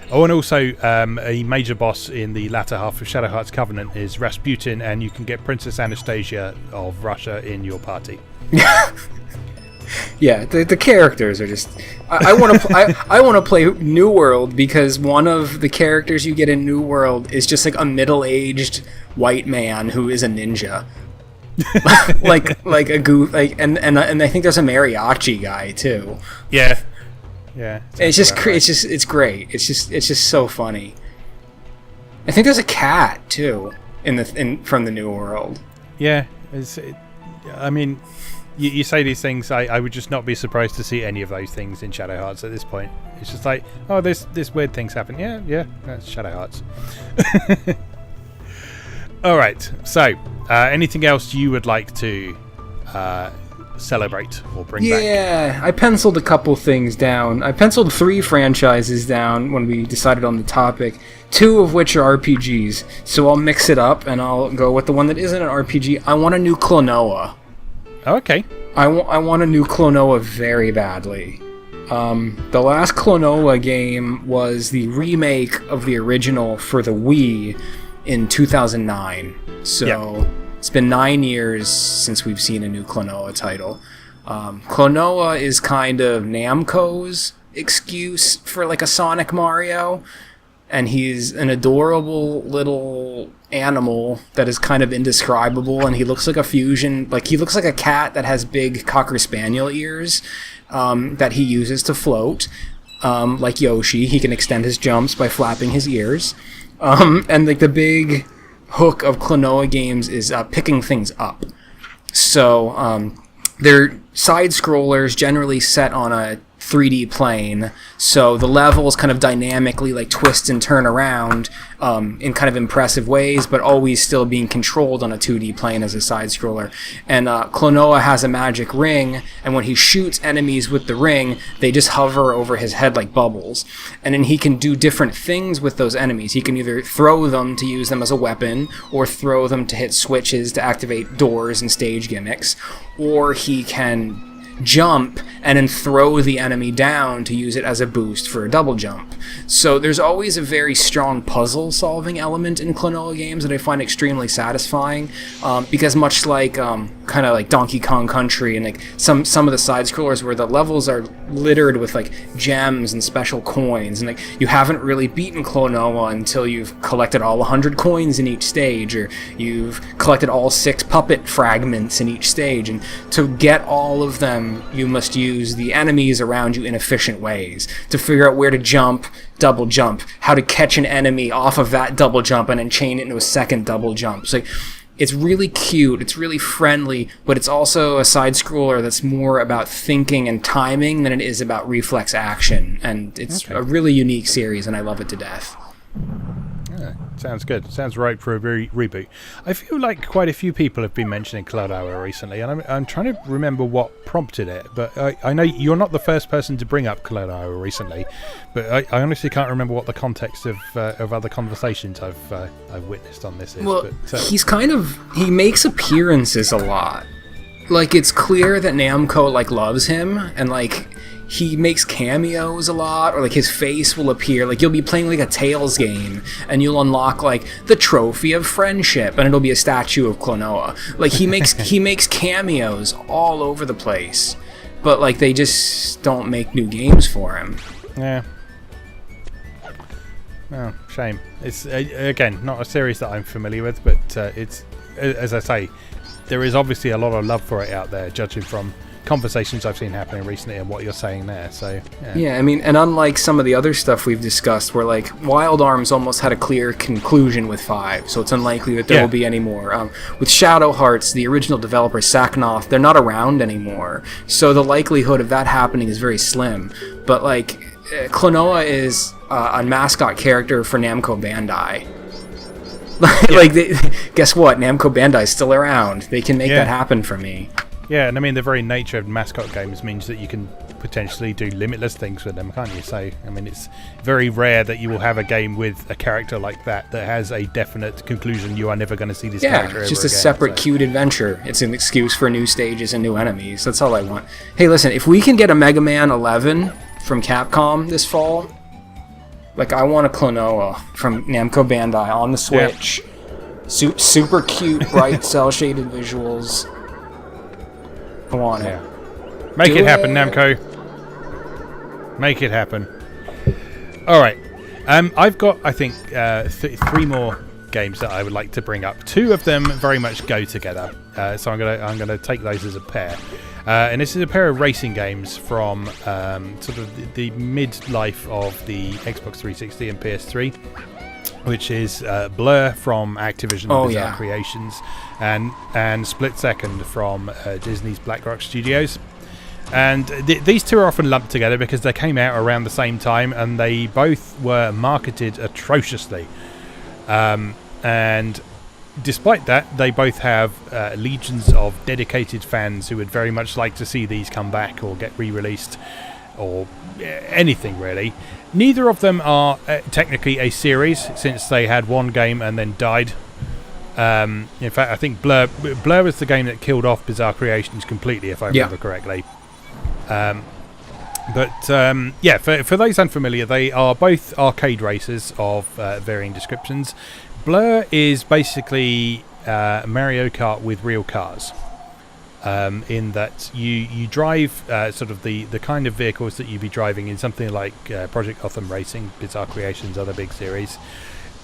Oh, and also a major boss in the latter half of Shadow Hearts Covenant is Rasputin, and you can get Princess Anastasia of Russia in your party. Yeah, the characters are just. I want to play New World, because one of the characters you get in New World is just like a middle-aged white man who is a ninja. like a goof, like, and I think there's a mariachi guy too. Yeah. It's just it's great. It's just so funny. I think there's a cat too from the New World. Yeah, I mean, you say these things. I would just not be surprised to see any of those things in Shadow Hearts at this point. It's just like, oh, this weird things happen. Yeah, that's Shadow Hearts. All right. So, anything else you would like to celebrate or bring back? Yeah, I penciled a couple things down. I penciled 3 franchises down when we decided on the topic, 2 of which are RPGs. So I'll mix it up and I'll go with the one that isn't an RPG. I want a new Klonoa. Oh, okay. I want a new Klonoa very badly. The last Klonoa game was the remake of the original for the Wii in 2009. So It's been 9 years since we've seen a new Klonoa title. Klonoa is kind of Namco's excuse for like a Sonic Mario, and he's an adorable little animal that is kind of indescribable, and he looks like a fusion, like he looks like a cat that has big Cocker Spaniel ears that he uses to float. Like Yoshi, he can extend his jumps by flapping his ears. And like the big hook of Klonoa games is picking things up. So they're side-scrollers generally set on a 3D plane, so the levels kind of dynamically like twist and turn around in kind of impressive ways, but always still being controlled on a 2D plane as a side-scroller. And Klonoa has a magic ring, and when he shoots enemies with the ring, they just hover over his head like bubbles. And then he can do different things with those enemies. He can either throw them to use them as a weapon, or throw them to hit switches to activate doors and stage gimmicks, or he can jump and then throw the enemy down to use it as a boost for a double jump. So there's always a very strong puzzle solving element in Klonoa games that I find extremely satisfying, because much like kind of like Donkey Kong Country and like some of the side scrollers where the levels are littered with like gems and special coins, and like you haven't really beaten Klonoa until you've collected all 100 coins in each stage, or you've collected all 6 puppet fragments in each stage, and to get all of them you must use the enemies around you in efficient ways to figure out where to jump, double jump, how to catch an enemy off of that double jump and then chain it into a second double jump. So it's really cute, it's really friendly, but it's also a side-scroller that's more about thinking and timing than it is about reflex action. And it's a really unique series, and I love it to death. Yeah, sounds good. Sounds right for a reboot. I feel like quite a few people have been mentioning Klonoa recently, and I'm trying to remember what prompted it. But I know you're not the first person to bring up Klonoa recently, but I honestly can't remember what the context of other conversations I've witnessed on this is. Well, but, he makes appearances a lot. Like, it's clear that Namco like loves him, and like he makes cameos a lot, or like his face will appear. Like you'll be playing like a Tales game and you'll unlock like the Trophy of Friendship and it'll be a statue of Klonoa. Like he makes cameos all over the place, but like they just don't make new games for him. Yeah. Oh, shame. It's again not a series that I'm familiar with, but it's, as I say, there is obviously a lot of love for it out there, judging from conversations I've seen happening recently and what you're saying there. So yeah, I mean, and unlike some of the other stuff we've discussed, where like Wild Arms almost had a clear conclusion with 5, so it's unlikely that there will be any more. With Shadow Hearts, the original developer Saknoth, they're not around anymore, so the likelihood of that happening is very slim. But like Klonoa is a mascot character for Namco Bandai. Guess what? Namco Bandai's still around. They can make that happen for me. Yeah, and I mean, the very nature of mascot games means that you can potentially do limitless things with them, can't you? So, I mean, it's very rare that you will have a game with a character like that has a definite conclusion. You are never going to see this character ever it's just a again, separate cute adventure. It's an excuse for new stages and new enemies. That's all I want. Hey, listen, if we can get a Mega Man 11 from Capcom this fall, like, I want a Klonoa from Namco Bandai on the Switch. Yeah. Super cute, bright, cel-shaded visuals. I want it. Make it happen, Namco. Make it happen. All right. I've got, I think, 3 more games that I would like to bring up. 2 of them very much go together, so I'm gonna take those as a pair. And this is a pair of racing games from sort of the mid-life of the Xbox 360 and PS3. Which is Blur from Activision Bizarre Creations and Split Second from Disney's Black Rock Studios. And these 2 are often lumped together because they came out around the same time and they both were marketed atrociously. And despite that, they both have legions of dedicated fans who would very much like to see these come back or get re-released or anything really. Neither of them are technically a series, since they had one game and then died. In fact, I think Blur was the game that killed off Bizarre Creations completely, if I remember correctly. For those unfamiliar, they are both arcade races of varying descriptions. Blur is basically Mario Kart with real cars, in that you drive sort of the kind of vehicles that you'd be driving in something like Project Gotham Racing, Bizarre Creations, other big series.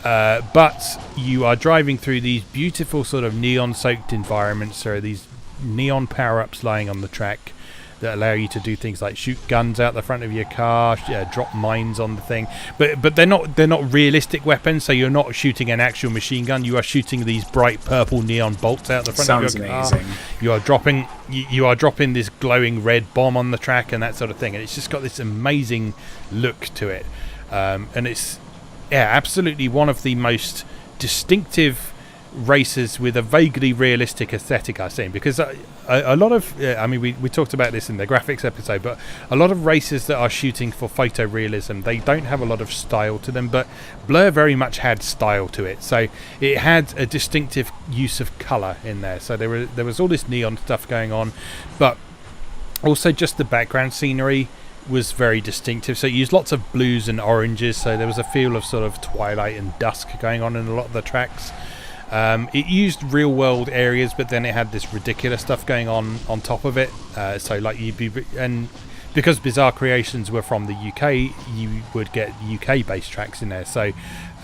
But you are driving through these beautiful sort of neon-soaked environments. There are these neon power-ups lying on the track that allow you to do things like shoot guns out the front of your car, drop mines on the thing. But they're not realistic weapons, so you're not shooting an actual machine gun. You are shooting these bright purple neon bolts out the front of your car. Sounds amazing. You are dropping this glowing red bomb on the track and that sort of thing. And it's just got this amazing look to it. And it's absolutely one of the most distinctive races with a vaguely realistic aesthetic I've seen, because a lot of we talked about this in the graphics episode, but a lot of races that are shooting for photorealism, they don't have a lot of style to them, but Blur very much had style to it. So it had a distinctive use of colour in there, so there was all this neon stuff going on, but also just the background scenery was very distinctive. So it used lots of blues and oranges, so there was a feel of sort of twilight and dusk going on in a lot of the tracks. It used real world areas, but then it had this ridiculous stuff going on top of it. So like and because Bizarre Creations were from the UK, you would get UK based tracks in there. So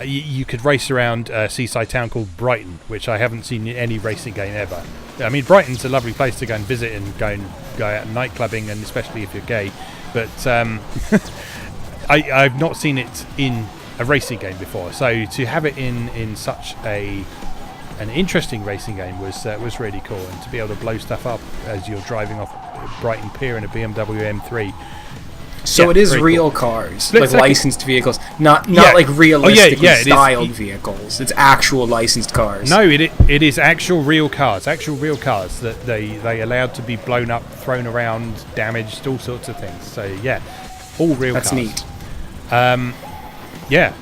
you could race around a seaside town called Brighton, which I haven't seen in any racing game ever. I mean, Brighton's a lovely place to go and visit and go out night clubbing, and especially if you're gay. But I've not seen it in a racing game before. So to have it in such an interesting racing game was really cool, and to be able to blow stuff up as you're driving off Brighton Pier in a BMW M3. So it is real cool cars, like licensed vehicles, not like realistically styled vehicles. It's actual licensed cars. No, it is actual real cars that they allowed to be blown up, thrown around, damaged, all sorts of things. So yeah, all real That's cars. That's neat.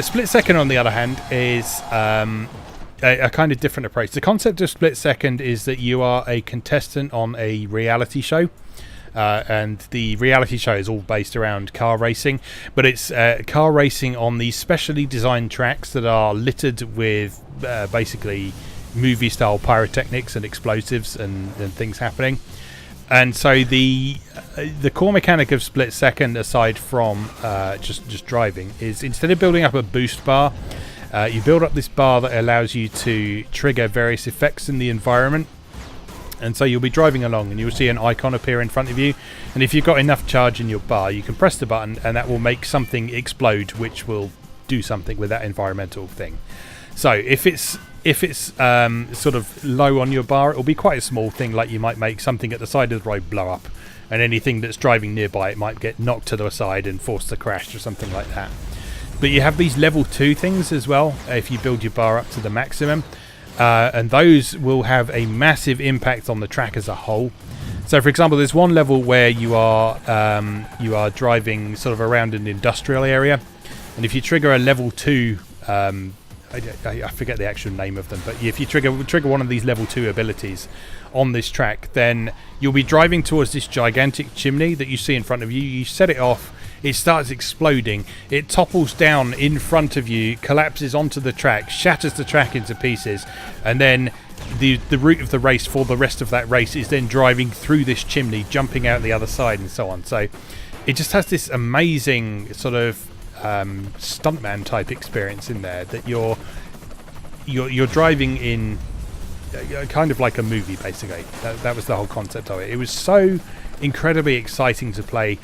Split Second, on the other hand, is a kind of different approach. The concept of Split Second is that you are a contestant on a reality show. And the reality show is all based around car racing, but it's car racing on these specially designed tracks that are littered with basically movie-style pyrotechnics and explosives and things happening. And so the core mechanic of Split Second, aside from just driving, is instead of building up a boost bar, you build up this bar that allows you to trigger various effects in the environment. And so you'll be driving along and you'll see an icon appear in front of you, and if you've got enough charge in your bar, you can press the button and that will make something explode, which will do something with that environmental thing. So if it's sort of low on your bar, it will be quite a small thing, like you might make something at the side of the road blow up, and anything that's driving nearby, it might get knocked to the side and forced to crash or something like that. But you have these level 2 things as well if you build your bar up to the maximum. And those will have a massive impact on the track as a whole. So, for example, there's one level where you are driving sort of around an industrial area, and if you trigger a level 2, I forget the actual name of them, but if you trigger one of these level 2 abilities on this track, then you'll be driving towards this gigantic chimney that you see in front of you. You set it off. It starts exploding. It topples down in front of you, collapses onto the track, shatters the track into pieces, and then the route of the race for the rest of that race is then driving through this chimney, jumping out the other side, and so on. So it just has this amazing sort of stuntman type experience in there, that you're driving in kind of like a movie, basically. That was the whole concept of it. It was so incredibly exciting to play.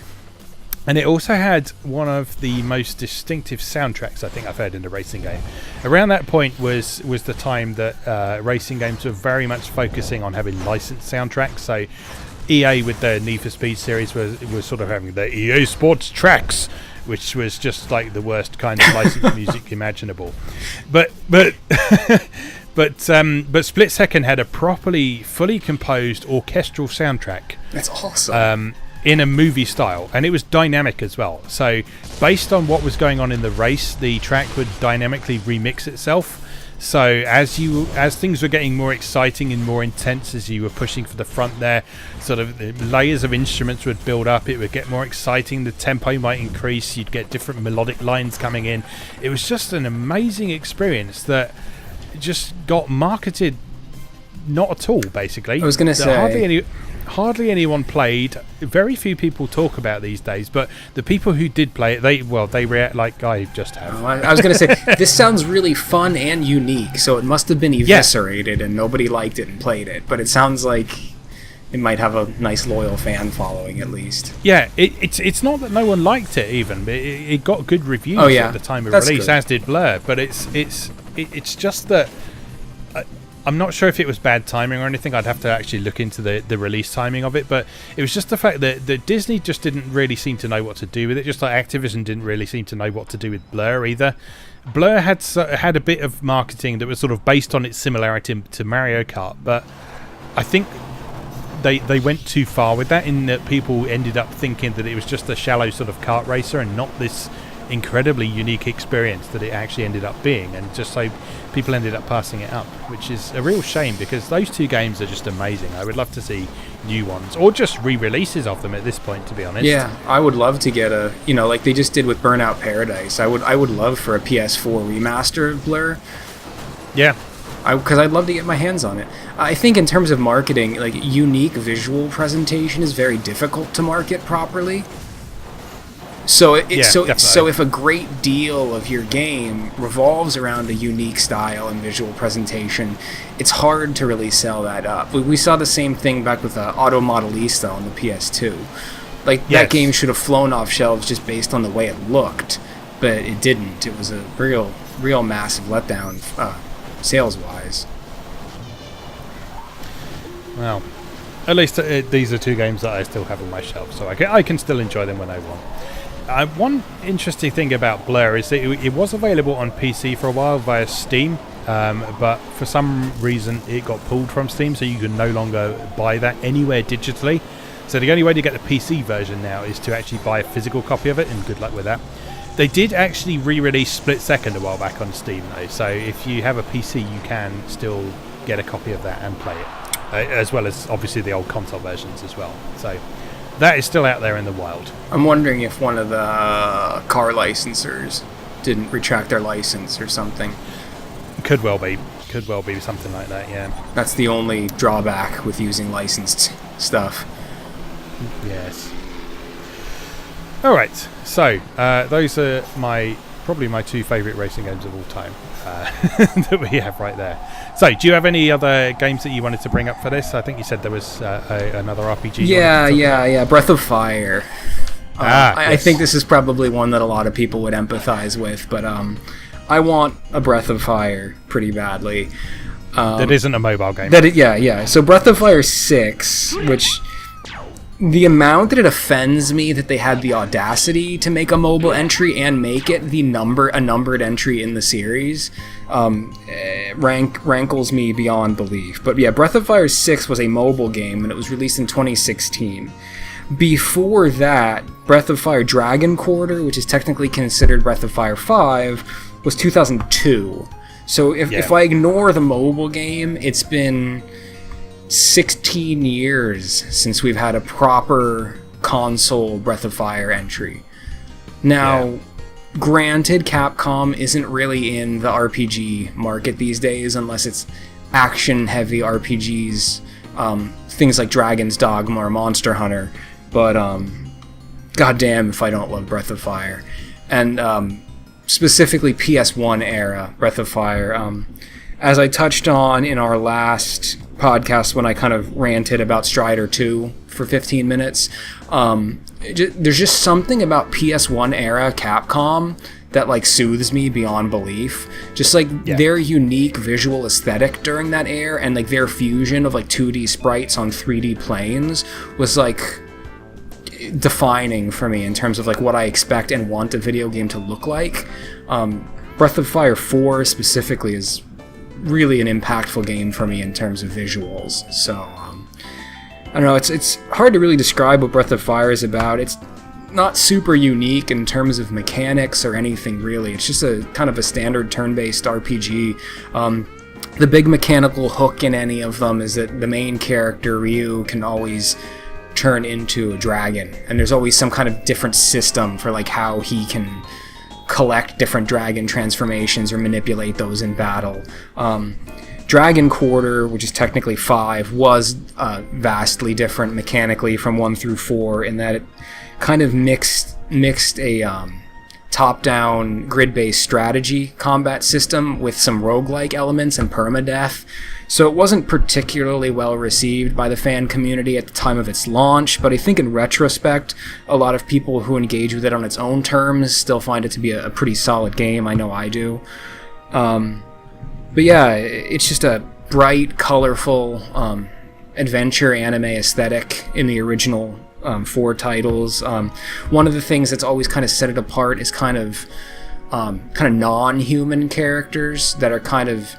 And it also had one of the most distinctive soundtracks I think I've heard in a racing game. Around that point was the time that racing games were very much focusing on having licensed soundtracks. So EA with their Need for Speed series was sort of having the EA Sports tracks, which was just like the worst kind of licensed music imaginable. But But Split Second had a fully composed orchestral soundtrack. That's awesome. In a movie style, and it was dynamic as well. So based on what was going on in the race, the track would dynamically remix itself. So as things were getting more exciting and more intense, as you were pushing for the front there, sort of the layers of instruments would build up, it would get more exciting, the tempo might increase, you'd get different melodic lines coming in. It was just an amazing experience that just got marketed not at all, basically. I was going to say... Hardly anyone played. Very few people talk about these days, but the people who did play it, they react like I just have. I was going to say, this sounds really fun and unique, so it must have been eviscerated and nobody liked it and played it. But it sounds like it might have a nice loyal fan following at least. Yeah, it's not that no one liked it even. It got good reviews at the time of release, as did Blur. But it's just that. I'm not sure if it was bad timing or anything. I'd have to actually look into the release timing of it, but it was just the fact that Disney just didn't really seem to know what to do with it, just like Activision didn't really seem to know what to do with Blur either. Blur had a bit of marketing that was sort of based on its similarity to Mario Kart, but I think they went too far with that, in that people ended up thinking that it was just a shallow sort of kart racer and not this incredibly unique experience that it actually ended up being, and just so people ended up passing it up, which is a real shame because those two games are just amazing. I would love to see new ones or just re-releases of them at this point, to be honest. Yeah, I would love to get a, like they just did with Burnout Paradise. I would love for a PS4 remaster of Blur. Yeah, because I'd love to get my hands on it. I think in terms of marketing, like unique visual presentation is very difficult to market properly. So if a great deal of your game revolves around a unique style and visual presentation, it's hard to really sell that up. We saw the same thing back with Auto Modelista on the PS2. That game should have flown off shelves just based on the way it looked, but it didn't. It was a real massive letdown sales-wise. Well, at least these are two games that I still have on my shelf, so I can still enjoy them when I want. One interesting thing about Blur is that it was available on PC for a while via Steam, but for some reason it got pulled from Steam, so you can no longer buy that anywhere digitally. So the only way to get the PC version now is to actually buy a physical copy of it, and good luck with that. They did actually re-release Split Second a while back on Steam though, so if you have a PC you can still get a copy of that and play it, as well as obviously the old console versions as well. So that is still out there in the wild. I'm wondering if one of the car licensors didn't retract their license or something. Could well be something like that, yeah. That's the only drawback with using licensed stuff. Yes. Alright, so those are probably my two favourite racing games of all time that we have right there. So, do you have any other games that you wanted to bring up for this? I think you said there was another RPG. Yeah. Breath of Fire. I yes. think this is probably one that a lot of people would empathize with, but I want a Breath of Fire pretty badly. That isn't a mobile game. So Breath of Fire 6, which... the amount that it offends me that they had the audacity to make a mobile entry and make it a numbered entry in the series rankles me beyond belief. But yeah, Breath of Fire 6 was a mobile game and it was released in 2016. Before that, Breath of Fire Dragon Quarter, which is technically considered Breath of Fire 5, was 2002. So if I ignore the mobile game, it's been 16 years since we've had a proper console Breath of Fire entry. Now, granted, Capcom isn't really in the RPG market these days unless it's action-heavy RPGs, things like Dragon's Dogma or Monster Hunter, but goddamn if I don't love Breath of Fire. And specifically PS1 era Breath of Fire. As I touched on in our last podcast when I kind of ranted about Strider 2 for 15 minutes, there's just something about PS1 era Capcom that like soothes me beyond belief. Just like their unique visual aesthetic during that era and like their fusion of like 2D sprites on 3D planes was like defining for me in terms of like what I expect and want a video game to look like. Breath of Fire 4 specifically is really an impactful game for me in terms of visuals. So I don't know, it's hard to really describe what Breath of Fire is about. It's not super unique in terms of mechanics or anything really. It's just a kind of a standard turn-based RPG. The big mechanical hook in any of them is that the main character, Ryu, can always turn into a dragon, and there's always some kind of different system for like how he can collect different dragon transformations or manipulate those in battle. Dragon Quarter, which is technically 5, was vastly different mechanically from 1 through 4 in that it kind of mixed a top-down grid-based strategy combat system with some roguelike elements and permadeath. So it wasn't particularly well received by the fan community at the time of its launch, but I think in retrospect, a lot of people who engage with it on its own terms still find it to be a pretty solid game. I know I do. But yeah, it's just a bright, colorful adventure anime aesthetic in the original 4 titles. One of the things that's always kind of set it apart is kind of non-human characters that are kind of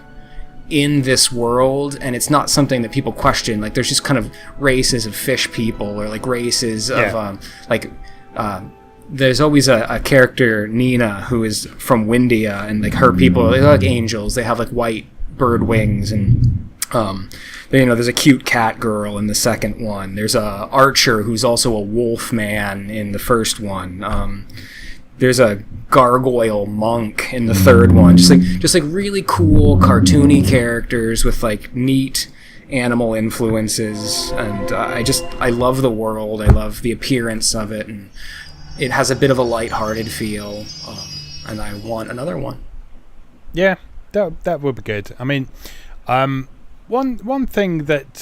in this world, and it's not something that people question. Like, there's just kind of races of fish people, or like races of there's always a character, Nina, who is from Windia, and like her people, they're like angels. They have like white bird wings, and there's a cute cat girl in the second one. There's a archer who's also a wolf man in the first one. There's a gargoyle monk in the third one. Just like really cool cartoony characters with like neat animal influences, and I love the world. I love the appearance of it, and it has a bit of a lighthearted feel, and I want another one. Yeah, that would be good. I mean, one thing that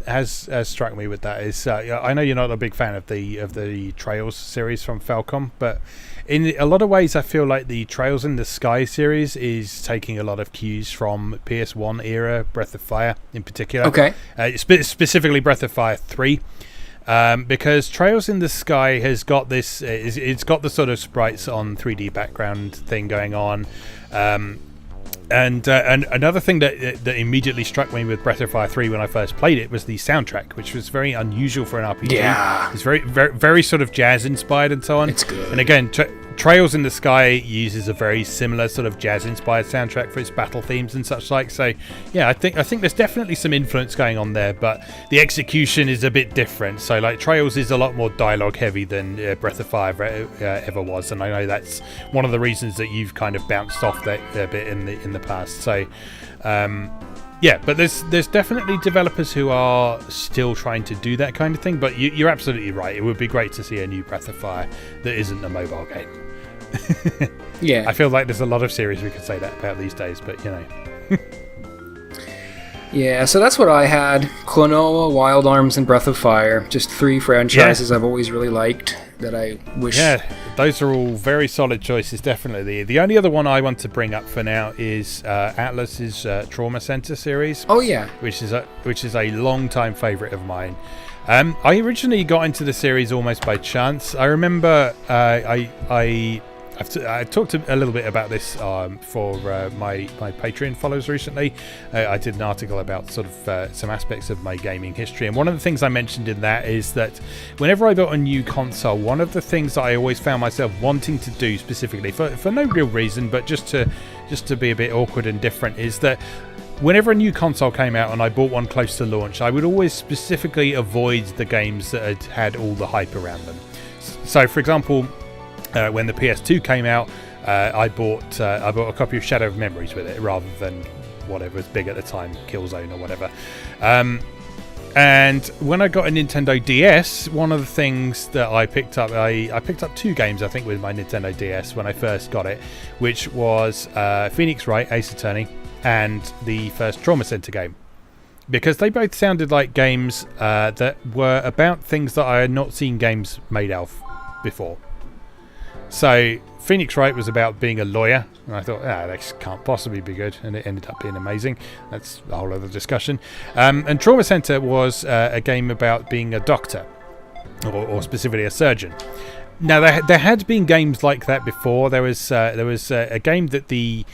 has struck me with that is I know you're not a big fan of the Trails series from Falcom, but in a lot of ways I feel like the Trails in the Sky series is taking a lot of cues from PS1 era Breath of Fire in particular. Okay. Specifically Breath of Fire 3. Because Trails in the Sky has got this, it's got the sort of sprites on 3D background thing going on. And another thing that immediately struck me with Breath of Fire 3 when I first played it was the soundtrack, which was very unusual for an RPG. Yeah. It's very, very, very sort of jazz inspired and so on. It's good. And again, Trails in the Sky uses a very similar sort of jazz inspired soundtrack for its battle themes and such like. So yeah, I think there's definitely some influence going on there, but the execution is a bit different. So like Trails is a lot more dialogue heavy than Breath of Fire ever was, and I know that's one of the reasons that you've kind of bounced off that a bit in the past. So yeah, but there's definitely developers who are still trying to do that kind of thing, but you're absolutely right. It would be great to see a new Breath of Fire that isn't a mobile game. Yeah, I feel like there's a lot of series we could say that about these days, but you know. Yeah, so that's what I had. Klonoa, Wild Arms, and Breath of Fire. Just 3 franchises I've always really liked that I wish... Yeah, those are all very solid choices, definitely. The only other one I want to bring up for now is Atlus's Trauma Center series. Oh, yeah. Which is a long-time favourite of mine. I originally got into the series almost by chance. I remember I talked a little bit about this for my Patreon followers recently. I did an article about sort of some aspects of my gaming history, and one of the things I mentioned in that is that whenever I got a new console, one of the things that I always found myself wanting to do specifically for no real reason, but just to be a bit awkward and different, is that whenever a new console came out and I bought one close to launch, I would always specifically avoid the games that had all the hype around them. So, for example, when the PS2 came out, I bought a copy of Shadow of Memories with it rather than whatever was big at the time, Killzone or whatever. And when I got a Nintendo DS, one of the things that I picked up, I picked up 2 games, I think, with my Nintendo DS when I first got it, which was Phoenix Wright, Ace Attorney, and the first Trauma Center game. Because they both sounded like games that were about things that I had not seen games made of before. So Phoenix Wright was about being a lawyer, and I thought, that can't possibly be good, and it ended up being amazing. That's a whole other discussion. And Trauma Center was a game about being a doctor, or specifically a surgeon. Now there had been games like that before. There was a game that the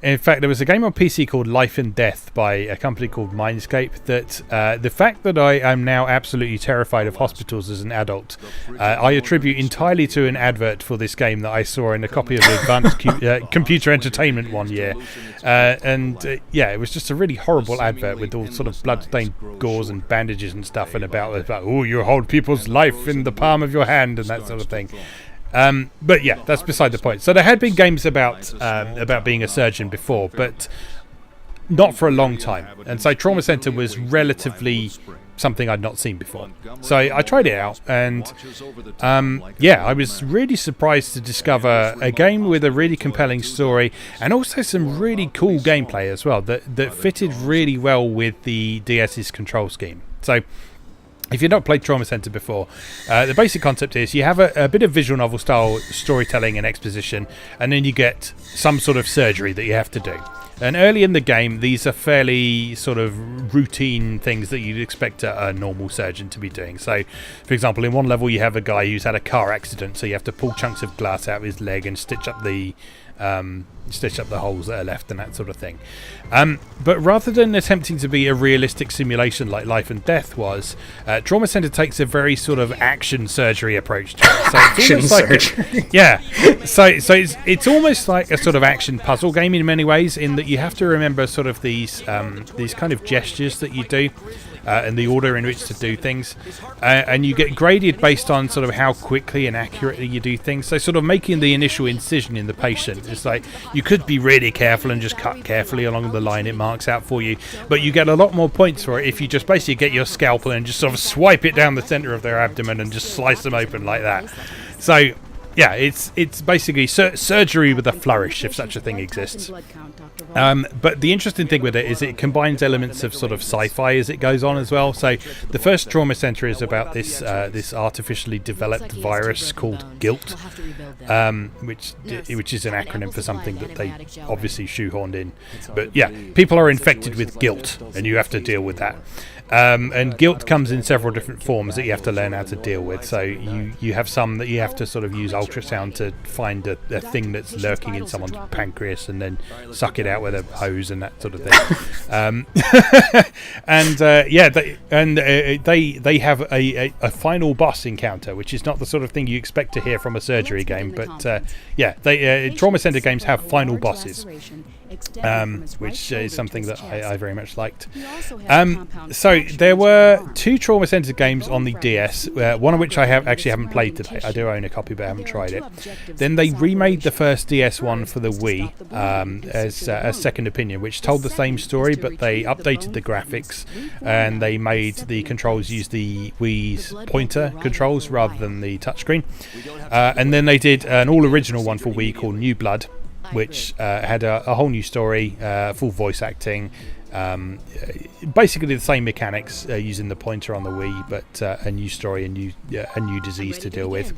In fact, there was a game on PC called Life and Death by a company called Mindscape that the fact that I am now absolutely terrified of hospitals as an adult, I attribute entirely to an advert for this game that I saw in a copy of Advanced Computer Entertainment one year. It was just a really horrible advert with all sort of blood-stained gauze and bandages and stuff, and about oh, you hold people's life in the palm of your hand and that sort of thing. But yeah, that's beside the point. So there had been games about being a surgeon before, but not for a long time. And so Trauma Center was relatively something I'd not seen before. So I tried it out, and I was really surprised to discover a game with a really compelling story and also some really cool gameplay as well that fitted really well with the DS's control scheme. So if you've not played Trauma Center before, the basic concept is you have a bit of visual novel style storytelling and exposition, and then you get some sort of surgery that you have to do. And early in the game, these are fairly sort of routine things that you'd expect a normal surgeon to be doing. So, for example, in one level you have a guy who's had a car accident, so you have to pull chunks of glass out of his leg and stitch up the holes that are left and that sort of thing. But rather than attempting to be a realistic simulation like Life and Death was, Trauma Center takes a very sort of action surgery approach to it. So it's almost like it's almost like a sort of action puzzle game in many ways, in that you have to remember sort of these kind of gestures that you do. And the order in which to do things, and you get graded based on sort of how quickly and accurately you do things. So sort of making the initial incision in the patient, it's like you could be really careful and just cut carefully along the line it marks out for you, but you get a lot more points for it if you just basically get your scalpel and just sort of swipe it down the center of their abdomen and just slice them open like that. So yeah, it's basically surgery with a flourish, if such a thing exists. But the interesting thing with it is it combines elements of sort of sci-fi as it goes on as well. So the first Trauma Center is about this artificially developed virus called guilt, which is an acronym for something that they obviously shoehorned in. But yeah, people are infected with guilt, and you have to deal with that. And guilt comes in several different forms that you have to learn how to deal with. So you have some that you have to sort of use ultrasound to find a thing that's lurking in someone's pancreas and then suck it out with a hose and that sort of thing. They have a final boss encounter, which is not the sort of thing you expect to hear from a surgery game. But Trauma Center games have final bosses. Which is something that I very much liked. So there were 2 Trauma Center games on the DS, one of which I haven't played today. I do own a copy, but I haven't tried it. Then they remade the first DS one for the Wii as a second opinion, which told the same story, but they updated the graphics and they made the controls use the Wii's pointer controls rather than the touchscreen. And then they did an all-original one for Wii called New Blood, which had a whole new story, full voice acting, basically the same mechanics using the pointer on the Wii, but a new story, a new disease to deal with.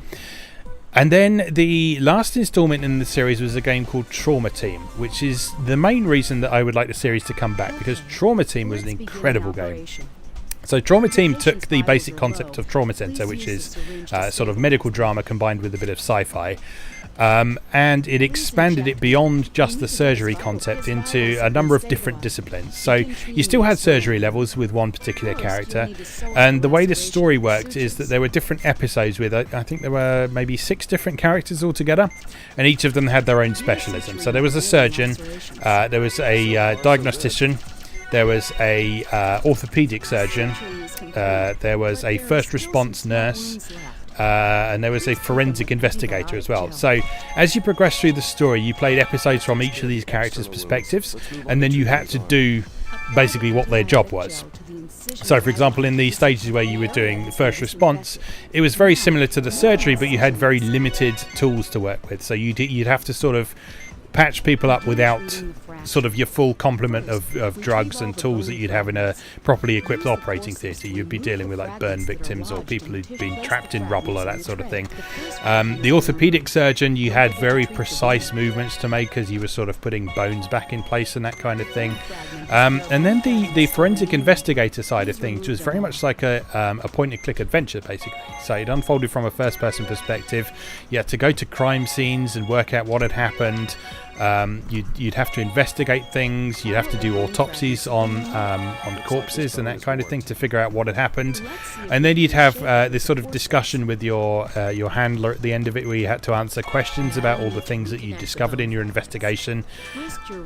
And then the last installment in the series was a game called Trauma Team, which is the main reason that I would like the series to come back, because Trauma Team was an incredible game. So Trauma Team took the basic concept of Trauma Center, which is sort of medical drama combined with a bit of sci-fi, and it expanded it beyond just the surgery concept into a number of different disciplines. So you still had surgery levels with one particular character, and the way the story worked is that there were different episodes with, I think there were maybe 6 different characters altogether, and each of them had their own specialism. So there was a surgeon, there was a diagnostician, there was a orthopedic surgeon, there was a first response nurse, and there was a forensic investigator as well. So as you progress through the story, you played episodes from each of these characters' perspectives, and then you had to do basically what their job was. So for example, in the stages where you were doing the first response, it was very similar to the surgery, but you had very limited tools to work with. So you'd have to sort of patch people up without sort of your full complement of drugs and tools that you'd have in a properly equipped operating theatre. You'd be dealing with like burn victims or people who'd been trapped in rubble or that sort of thing. The orthopedic surgeon, you had very precise movements to make as you were sort of putting bones back in place and that kind of thing. And then the forensic investigator side of things was very much like a point-and-click adventure, basically. So it unfolded from a first-person perspective. You had to go to crime scenes and work out what had happened. You'd have to investigate things. You'd have to do autopsies on corpses and that kind of thing to figure out what had happened. And then you'd have this sort of discussion with your handler at the end of it, where you had to answer questions about all the things that you discovered in your investigation.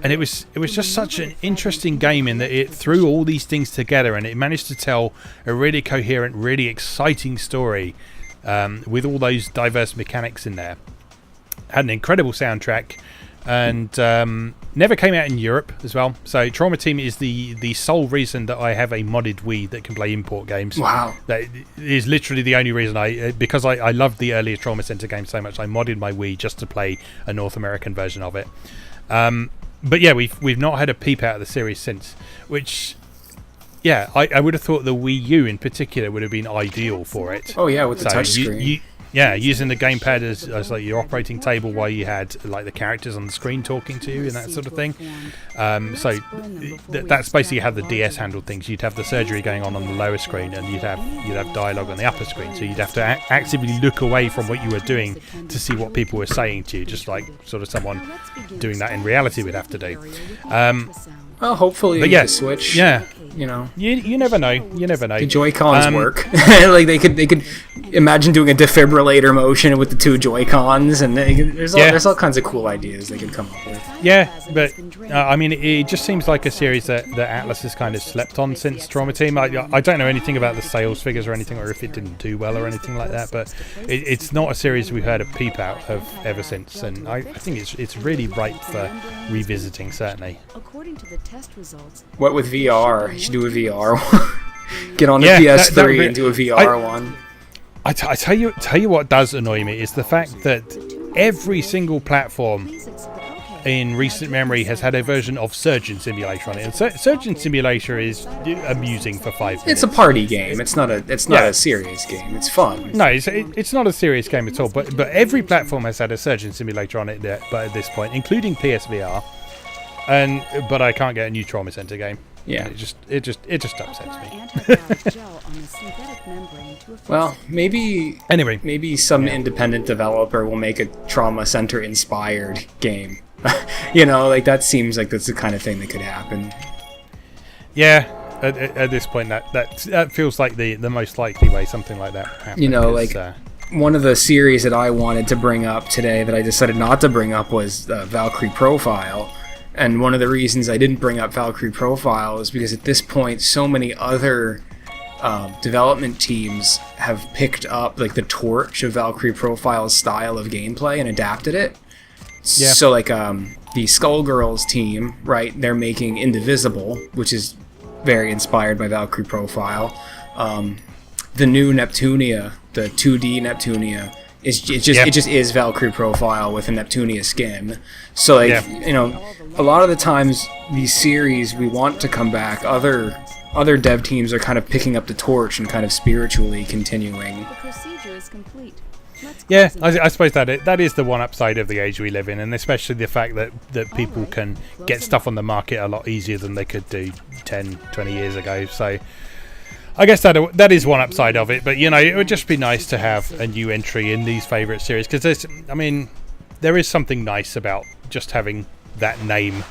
And it was just such an interesting game in that it threw all these things together, and it managed to tell a really coherent, really exciting story with all those diverse mechanics in there. Had an incredible soundtrack. And never came out in Europe as well. So Trauma Team is the sole reason that I have a modded Wii that can play import games. Wow. That is literally the only reason because I loved the earlier Trauma Center games so much, I modded my Wii just to play a North American version of it. But yeah, we've not had a peep out of the series since, which... Yeah, I would have thought the Wii U in particular would have been ideal for it. Oh yeah, with the touchscreen. Using the gamepad as like your operating table while you had like the characters on the screen talking to you and that sort of thing. So that's basically how the DS handled things. You'd have the surgery going on the lower screen, and you'd have dialogue on the upper screen. So you'd have to actively look away from what you were doing to see what people were saying to you, just like sort of someone doing that in reality would have to do. Well, hopefully but yeah, the Switch. Yeah. You know, you never know. You never know. The Joy-Cons work. Like they could imagine doing a defibrillator motion with the two Joy-Cons, and there's all kinds of cool ideas they could come up with. Yeah, but I mean, it just seems like a series that Atlas has kind of slept on since Trauma Team. I don't know anything about the sales figures or anything, or if it didn't do well or anything like that. But it's not a series we've heard a peep out of ever since, and I think it's really ripe for revisiting. Certainly. According to the test results, what with VR? You should do a VR one. Get on the PS3 and do a VR one. I tell you what does annoy me is the fact that every single platform in recent memory has had a version of Surgeon Simulator on it. And Surgeon Simulator is amusing for 5 minutes. It's a party game. It's not a serious game. It's fun. No, it's not a serious game at all. But every platform has had a Surgeon Simulator on it at this point, including PSVR. But I can't get a new Trauma Center game. Yeah, it just upsets me. Well, maybe some independent developer will make a Trauma Center inspired game. You know, like that seems like that's the kind of thing that could happen. Yeah, at this point, that feels like the most likely way something like that happened. You know, like one of the series that I wanted to bring up today that I decided not to bring up was Valkyrie Profile. And one of the reasons I didn't bring up Valkyrie Profile is because at this point, so many other development teams have picked up like the torch of Valkyrie Profile's style of gameplay and adapted it. Yeah. So like the Skullgirls team, right? They're making Indivisible, which is very inspired by Valkyrie Profile. The new Neptunia, the 2D Neptunia, it just is Valkyrie Profile with a Neptunia skin. So like you know, a lot of the times these series we want to come back. Other dev teams are kind of picking up the torch and kind of spiritually continuing. The procedure is complete. Yeah, I suppose that is the one upside of the age we live in, and especially the fact that people can get stuff on the market a lot easier than they could do 10, 20 years ago. So I guess that is one upside of it, but you know, it would just be nice to have a new entry in these favourite series, because there is something nice about just having that name,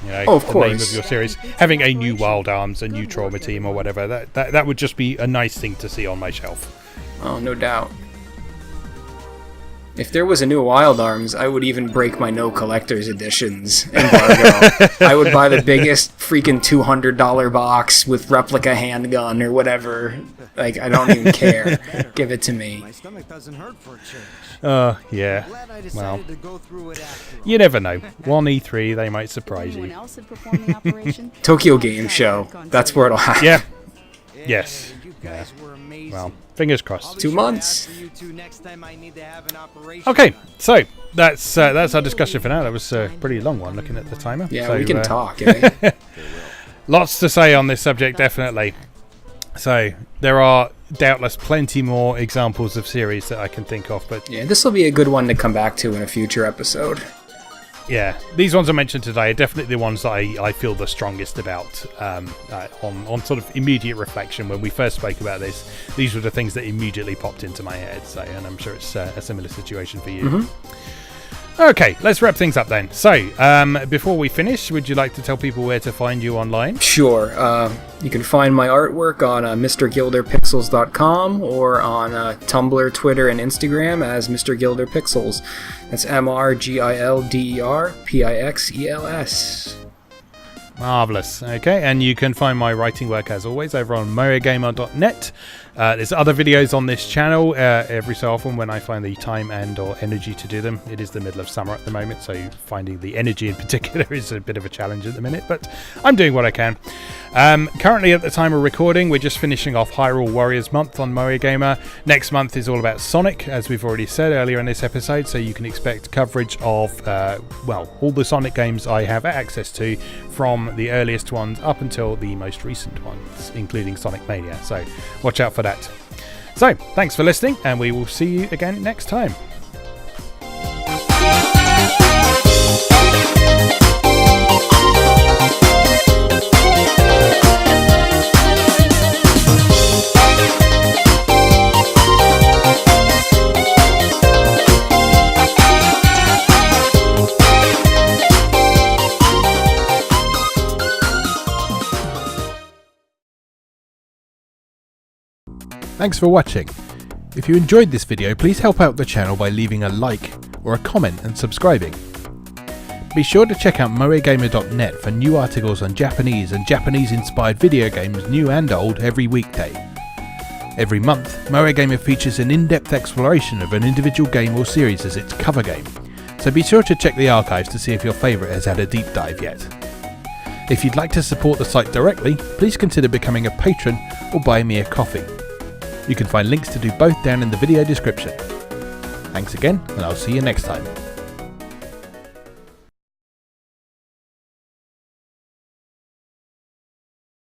you know, the name of your series, having a new Wild Arms, a new Trauma Team, or whatever. That would just be a nice thing to see on my shelf. Oh, no doubt. If there was a new Wild Arms, I would even break my no collector's editions embargo. I would buy the biggest freaking $200 box with replica handgun or whatever. Like, I don't even care. Give it to me. My stomach doesn't hurt for church. Oh, yeah. Well, you never know. One E3, they might surprise you. Tokyo Game Show. That's where it'll happen. Yeah. Yes. Yeah. Well, fingers crossed. 2 months. Okay, so that's our discussion for now. That was a pretty long one, looking at the timer. Yeah, so, we can talk. Eh? Lots to say on this subject, definitely. So there are doubtless plenty more examples of series that I can think of, but yeah, this will be a good one to come back to in a future episode. Yeah, these ones I mentioned today are definitely the ones that I feel the strongest about on sort of immediate reflection. When we first spoke about this, these were the things that immediately popped into my head. So, and I'm sure it's a similar situation for you. Mm-hmm. Okay, let's wrap things up then. So, before we finish, would you like to tell people where to find you online? Sure. You can find my artwork on mrgilderpixels.com or on Tumblr, Twitter, and Instagram as Mr. Gilder Pixels. That's MrGilderPixels. Marvellous. Okay, and you can find my writing work as always over on MoeGamer.net. There's other videos on this channel every so often when I find the time and or energy to do them. It is the middle of summer at the moment, so finding the energy in particular is a bit of a challenge at the minute, but I'm doing what I can. Currently at the time of recording, we're just finishing off Hyrule Warriors month on MoeGamer. Next month is all about Sonic, as we've already said earlier in this episode, so you can expect coverage of all the Sonic games I have access to, from the earliest ones up until the most recent ones, including Sonic Mania, so watch out for that. So, thanks for listening, and we will see you again next time. Thanks for watching. If you enjoyed this video, please help out the channel by leaving a like or a comment and subscribing. Be sure to check out MoeGamer.net for new articles on Japanese and Japanese-inspired video games, new and old, every weekday. Every month, MoeGamer features an in-depth exploration of an individual game or series as its cover game, so be sure to check the archives to see if your favourite has had a deep dive yet. If you'd like to support the site directly, please consider becoming a patron or buy me a coffee. You can find links to do both down in the video description. Thanks again, and I'll see you next time.